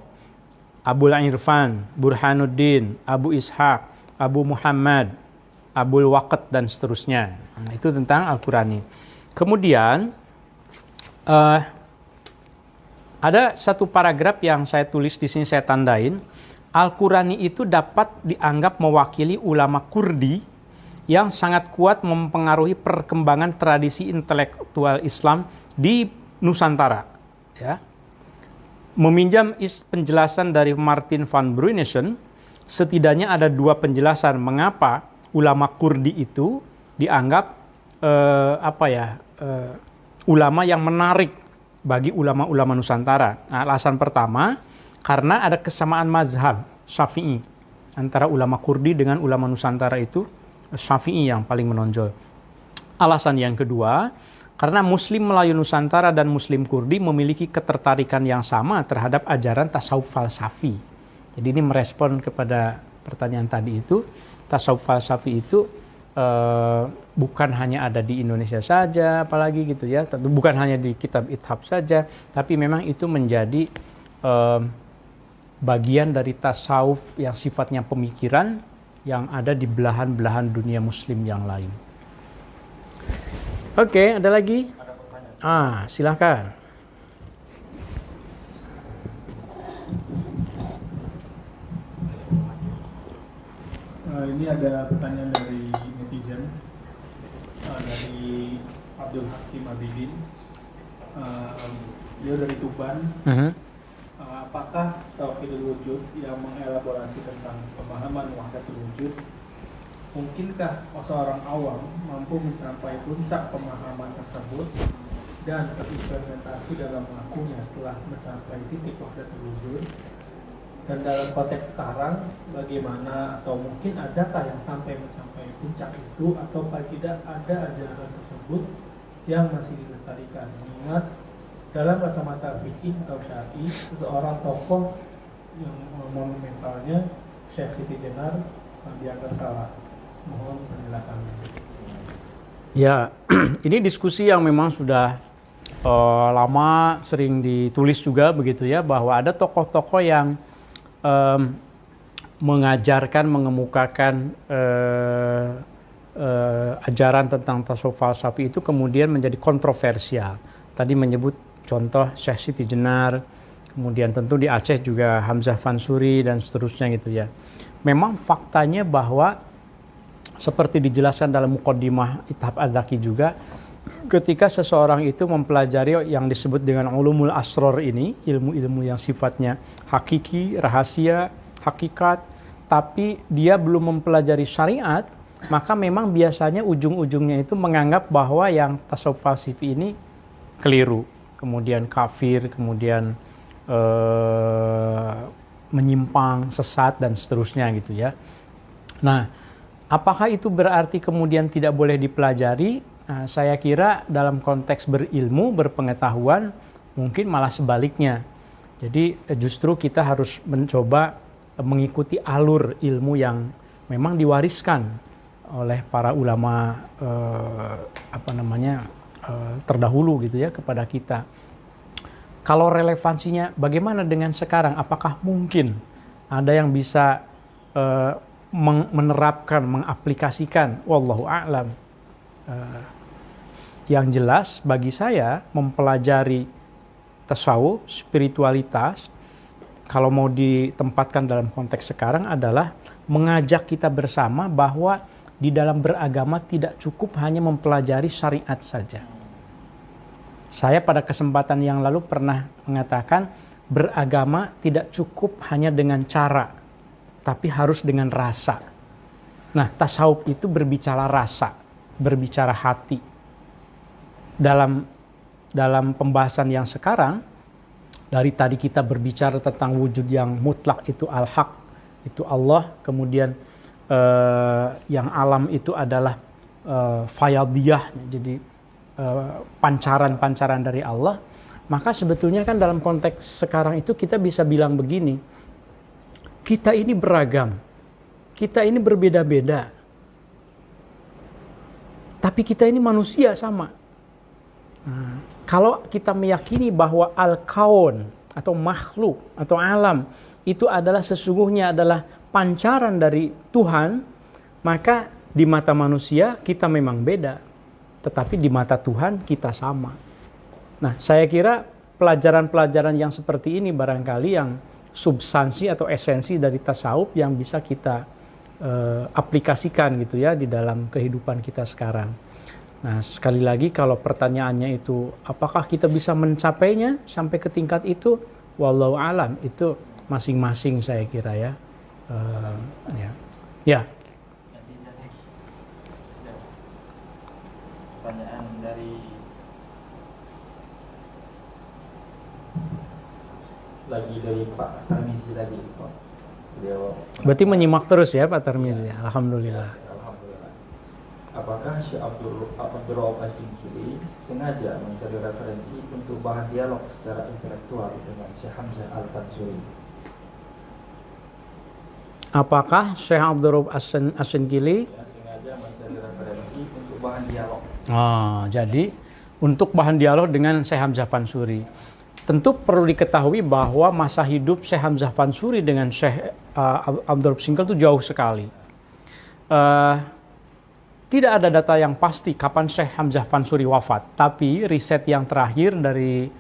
Abul Irfan, Burhanuddin, Abu Ishaq, Abu Muhammad, Abul Waqt, dan seterusnya. Nah, itu tentang Al-Qurani. Kemudian ada satu paragraf yang saya tulis di sini, saya tandain. Al-Qurani itu dapat dianggap mewakili ulama Kurdi yang sangat kuat mempengaruhi perkembangan tradisi intelektual Islam di Nusantara. Ya. Meminjam penjelasan dari Martin van Bruynesen, setidaknya ada dua penjelasan mengapa ulama Kurdi itu dianggap ulama yang menarik bagi ulama-ulama Nusantara. Nah, alasan pertama, karena ada kesamaan mazhab Syafi'i antara ulama Kurdi dengan ulama Nusantara, itu Syafi'i yang paling menonjol. Alasan yang kedua, karena Muslim Melayu Nusantara dan Muslim Kurdi memiliki ketertarikan yang sama terhadap ajaran tasawuf falsafi. Jadi ini merespon kepada pertanyaan tadi itu. Tasawuf falsafi itu bukan hanya ada di Indonesia saja, apalagi gitu ya, bukan hanya di kitab Ithaf saja, tapi memang itu menjadi bagian dari tasawuf yang sifatnya pemikiran yang ada di belahan-belahan dunia Muslim yang lain. Oke, ada lagi? Silakan. Ini ada pertanyaan dari netizen, dari Abdul Hakim Abidin. Dia dari Tuban. Apakah Tauhidul Wujud yang mengelaborasi tentang pemahaman wahdatul wujud, mungkinkah seorang awam mampu mencapai puncak pemahaman tersebut dan terimplementasi dalam melakukannya setelah mencapai titik wahdatul wujud? Dan dalam konteks sekarang, bagaimana atau mungkin adakah yang sampai mencapai puncak itu, atau paling tidak ada ajaran tersebut yang masih dilestarikan? Mengingat dalam kacamata fikih atau syar'i, seseorang tokoh yang monumentalnya Syekh Siti Jenar dianggap salah. Mohon penjelasannya. Ya, ini diskusi yang memang sudah lama sering ditulis juga begitu ya, bahwa ada tokoh-tokoh yang mengajarkan, mengemukakan ajaran tentang tasawuf falsafi itu kemudian menjadi kontroversial. Tadi menyebut contoh Syekh Siti Jenar, kemudian tentu di Aceh juga Hamzah Fansuri dan seterusnya gitu ya. Memang faktanya bahwa seperti dijelaskan dalam muqaddimah Ithaf Az-Zaki juga, ketika seseorang itu mempelajari yang disebut dengan ulumul asror ini, ilmu-ilmu yang sifatnya hakiki, rahasia, hakikat, tapi dia belum mempelajari syariat, maka memang biasanya ujung-ujungnya itu menganggap bahwa yang tasawuf falsafi ini keliru, kemudian kafir, kemudian menyimpang, sesat, dan seterusnya gitu ya. Nah, apakah itu berarti kemudian tidak boleh dipelajari? Nah, saya kira dalam konteks berilmu, berpengetahuan, mungkin malah sebaliknya. Jadi justru kita harus mencoba mengikuti alur ilmu yang memang diwariskan oleh para ulama terdahulu gitu ya kepada kita. Kalau relevansinya bagaimana dengan sekarang? Apakah mungkin ada yang bisa menerapkan, mengaplikasikan? Wallahu a'lam. Yang jelas bagi saya mempelajari tasawuf, spiritualitas, kalau mau ditempatkan dalam konteks sekarang adalah mengajak kita bersama bahwa di dalam beragama tidak cukup hanya mempelajari syariat saja. Saya pada kesempatan yang lalu pernah mengatakan beragama tidak cukup hanya dengan cara, tapi harus dengan rasa. Nah, tasawuf itu berbicara rasa, berbicara hati. Dalam pembahasan yang sekarang, dari tadi kita berbicara tentang wujud yang mutlak itu al-haq, itu Allah, kemudian yang alam itu adalah fayadiyah, jadi pancaran-pancaran dari Allah. Maka sebetulnya kan dalam konteks sekarang itu kita bisa bilang begini, kita ini beragam, kita ini berbeda-beda, tapi kita ini manusia sama. Nah, kalau kita meyakini bahwa al-kaun atau makhluk atau alam itu adalah sesungguhnya adalah pancaran dari Tuhan, maka di mata manusia kita memang beda, tetapi di mata Tuhan kita sama. Nah, saya kira pelajaran-pelajaran yang seperti ini barangkali yang substansi atau esensi dari tasawuf yang bisa kita aplikasikan gitu ya di dalam kehidupan kita sekarang. Nah, sekali lagi kalau pertanyaannya itu apakah kita bisa mencapainya sampai ke tingkat itu, wallahu alam, itu masing-masing saya kira ya. Ya. Pertanyaan dari Pak Tarmizi lagi, Pak. Beliau Berarti menyimak terus ya Pak Tarmizi. Alhamdulillah. Alhamdulillah. Apakah Syekh Abdul Rauf As-Singkili sengaja mencari referensi untuk bahan dialog secara intelektual dengan Syekh Hamzah Al-Fansuri? Apakah Syekh Abdul Rauf As-Singkili sengaja mencari referensi untuk bahan dialog? Jadi untuk bahan dialog dengan Syekh Hamzah Fansuri. Tentu perlu diketahui bahwa masa hidup Syekh Hamzah Fansuri dengan Syekh Abdul Rauf Singkil itu jauh sekali. Tidak ada data yang pasti kapan Syekh Hamzah Fansuri wafat, tapi riset yang terakhir dari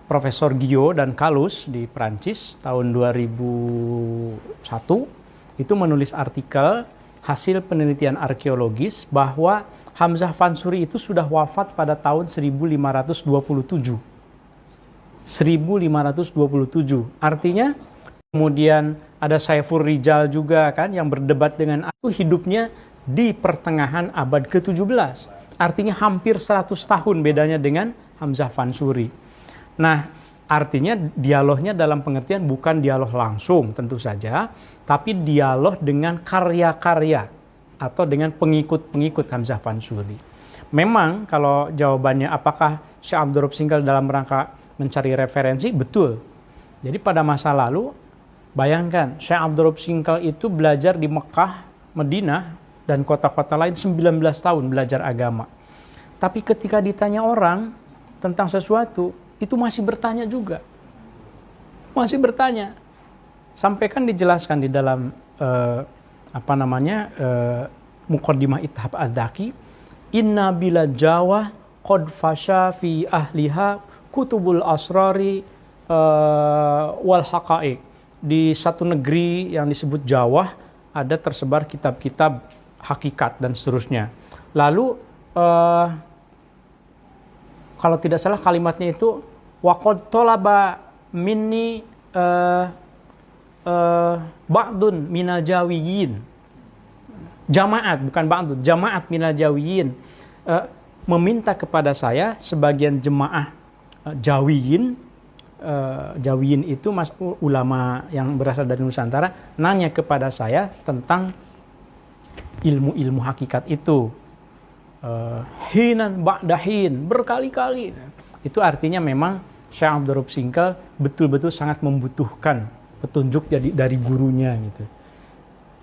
Profesor Guillot dan Kalus di Prancis tahun 2001 itu menulis artikel hasil penelitian arkeologis bahwa Hamzah Fansuri itu sudah wafat pada tahun 1527. 1527. Artinya kemudian ada Saifur Rijal juga kan yang berdebat dengan aku, hidupnya di pertengahan abad ke-17. Artinya hampir 100 tahun bedanya dengan Hamzah Fansuri. Nah, artinya dialognya dalam pengertian bukan dialog langsung tentu saja, tapi dialog dengan karya-karya atau dengan pengikut-pengikut Hamzah Fansuri. Memang kalau jawabannya apakah Syekh Abdul Rauf Singkil dalam rangka mencari referensi, betul. Jadi pada masa lalu, bayangkan Syekh Abdul Rauf Singkil itu belajar di Mekah, Madinah, dan kota-kota lain 19 tahun belajar agama. Tapi ketika ditanya orang, tentang sesuatu, itu masih bertanya juga. Masih bertanya. Sampai kan dijelaskan di dalam Muqaddimah Ithaf Adzaki, inna bila Jawa qad fasha fi ahliha kutubul asrari wal haqaiq. Di satu negeri yang disebut Jawa ada tersebar kitab-kitab hakikat dan seterusnya. Lalu kalau tidak salah kalimatnya itu waqad talaba minni ba'dun minal jawiyin. Jamaat, bukan ba'dun, jamaat minal jawiyin. Meminta kepada saya sebagian jemaah jawiyin. Jawiyin itu ulama yang berasal dari Nusantara nanya kepada saya tentang ilmu-ilmu hakikat itu. Hinan ba'dahin, berkali-kali. Itu artinya memang Syekh Abdul Rauf Singkal betul-betul sangat membutuhkan petunjuk dari gurunya gitu.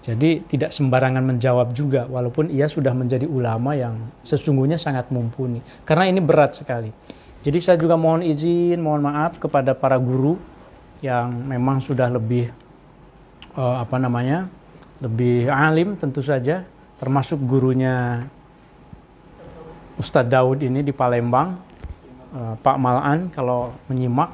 Jadi tidak sembarangan menjawab juga, walaupun ia sudah menjadi ulama yang sesungguhnya sangat mumpuni. Karena ini berat sekali. Jadi saya juga mohon izin, mohon maaf kepada para guru yang memang sudah lebih lebih alim tentu saja, termasuk gurunya Ustadz Daud ini di Palembang, Pak Malan kalau menyimak.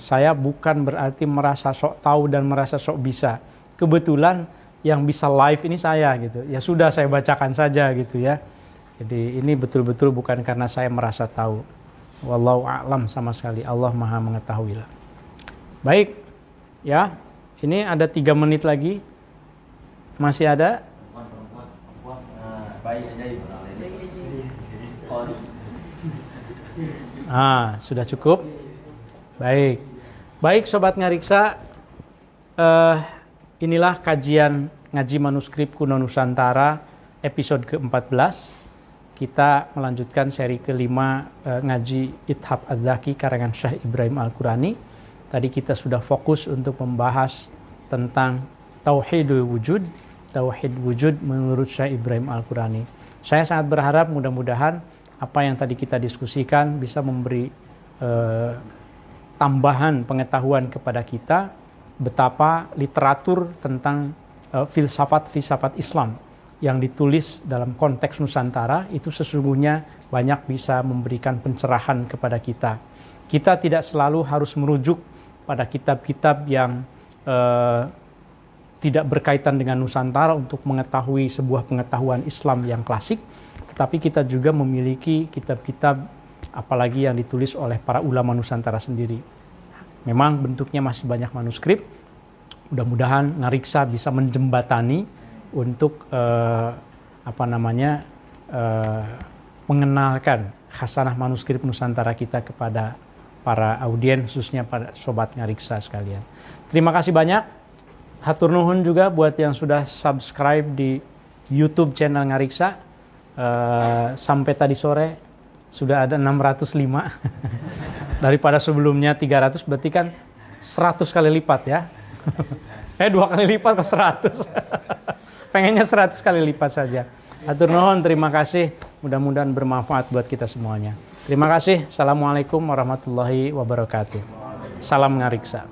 Saya bukan berarti merasa sok tahu dan merasa sok bisa. Kebetulan yang bisa live ini saya gitu. Ya sudah saya bacakan saja gitu ya. Jadi ini betul-betul bukan karena saya merasa tahu. Wallahu a'lam sama sekali. Allah Maha mengetahui lah. Baik. Ya. Ini ada 3 menit lagi. Masih ada? Sudah cukup. Baik. Baik Sobat Ngariksa. Inilah kajian ngaji manuskrip kuno Nusantara episode ke-14. Kita melanjutkan seri kelima ngaji Ithaf Adzaki karangan Syekh Ibrahim Al-Qurani. Tadi kita sudah fokus untuk membahas tentang Tauhidul Wujud, Tauhid Wujud menurut Syekh Ibrahim Al-Qurani. Saya sangat berharap mudah-mudahan apa yang tadi kita diskusikan bisa memberi tambahan pengetahuan kepada kita betapa literatur tentang filsafat Islam yang ditulis dalam konteks Nusantara itu sesungguhnya banyak bisa memberikan pencerahan kepada kita. Kita tidak selalu harus merujuk pada kitab-kitab yang tidak berkaitan dengan Nusantara untuk mengetahui sebuah pengetahuan Islam yang klasik, tetapi kita juga memiliki kitab-kitab apalagi yang ditulis oleh para ulama Nusantara sendiri. Memang bentuknya masih banyak manuskrip. Mudah-mudahan Ngariksa bisa menjembatani untuk mengenalkan khasanah manuskrip Nusantara kita kepada para audien, khususnya pada Sobat Ngariksa sekalian. Terima kasih banyak. Hatur nuhun juga buat yang sudah subscribe di YouTube channel Ngariksa. Sampai tadi sore sudah ada 605. Daripada sebelumnya 300, berarti kan 100 kali lipat ya. 2 kali lipat ke 100. Pengennya 100 kali lipat saja. Hatur nuhun, terima kasih. Mudah-mudahan bermanfaat buat kita semuanya. Terima kasih. Assalamualaikum warahmatullahi wabarakatuh. Salam Ngariksa.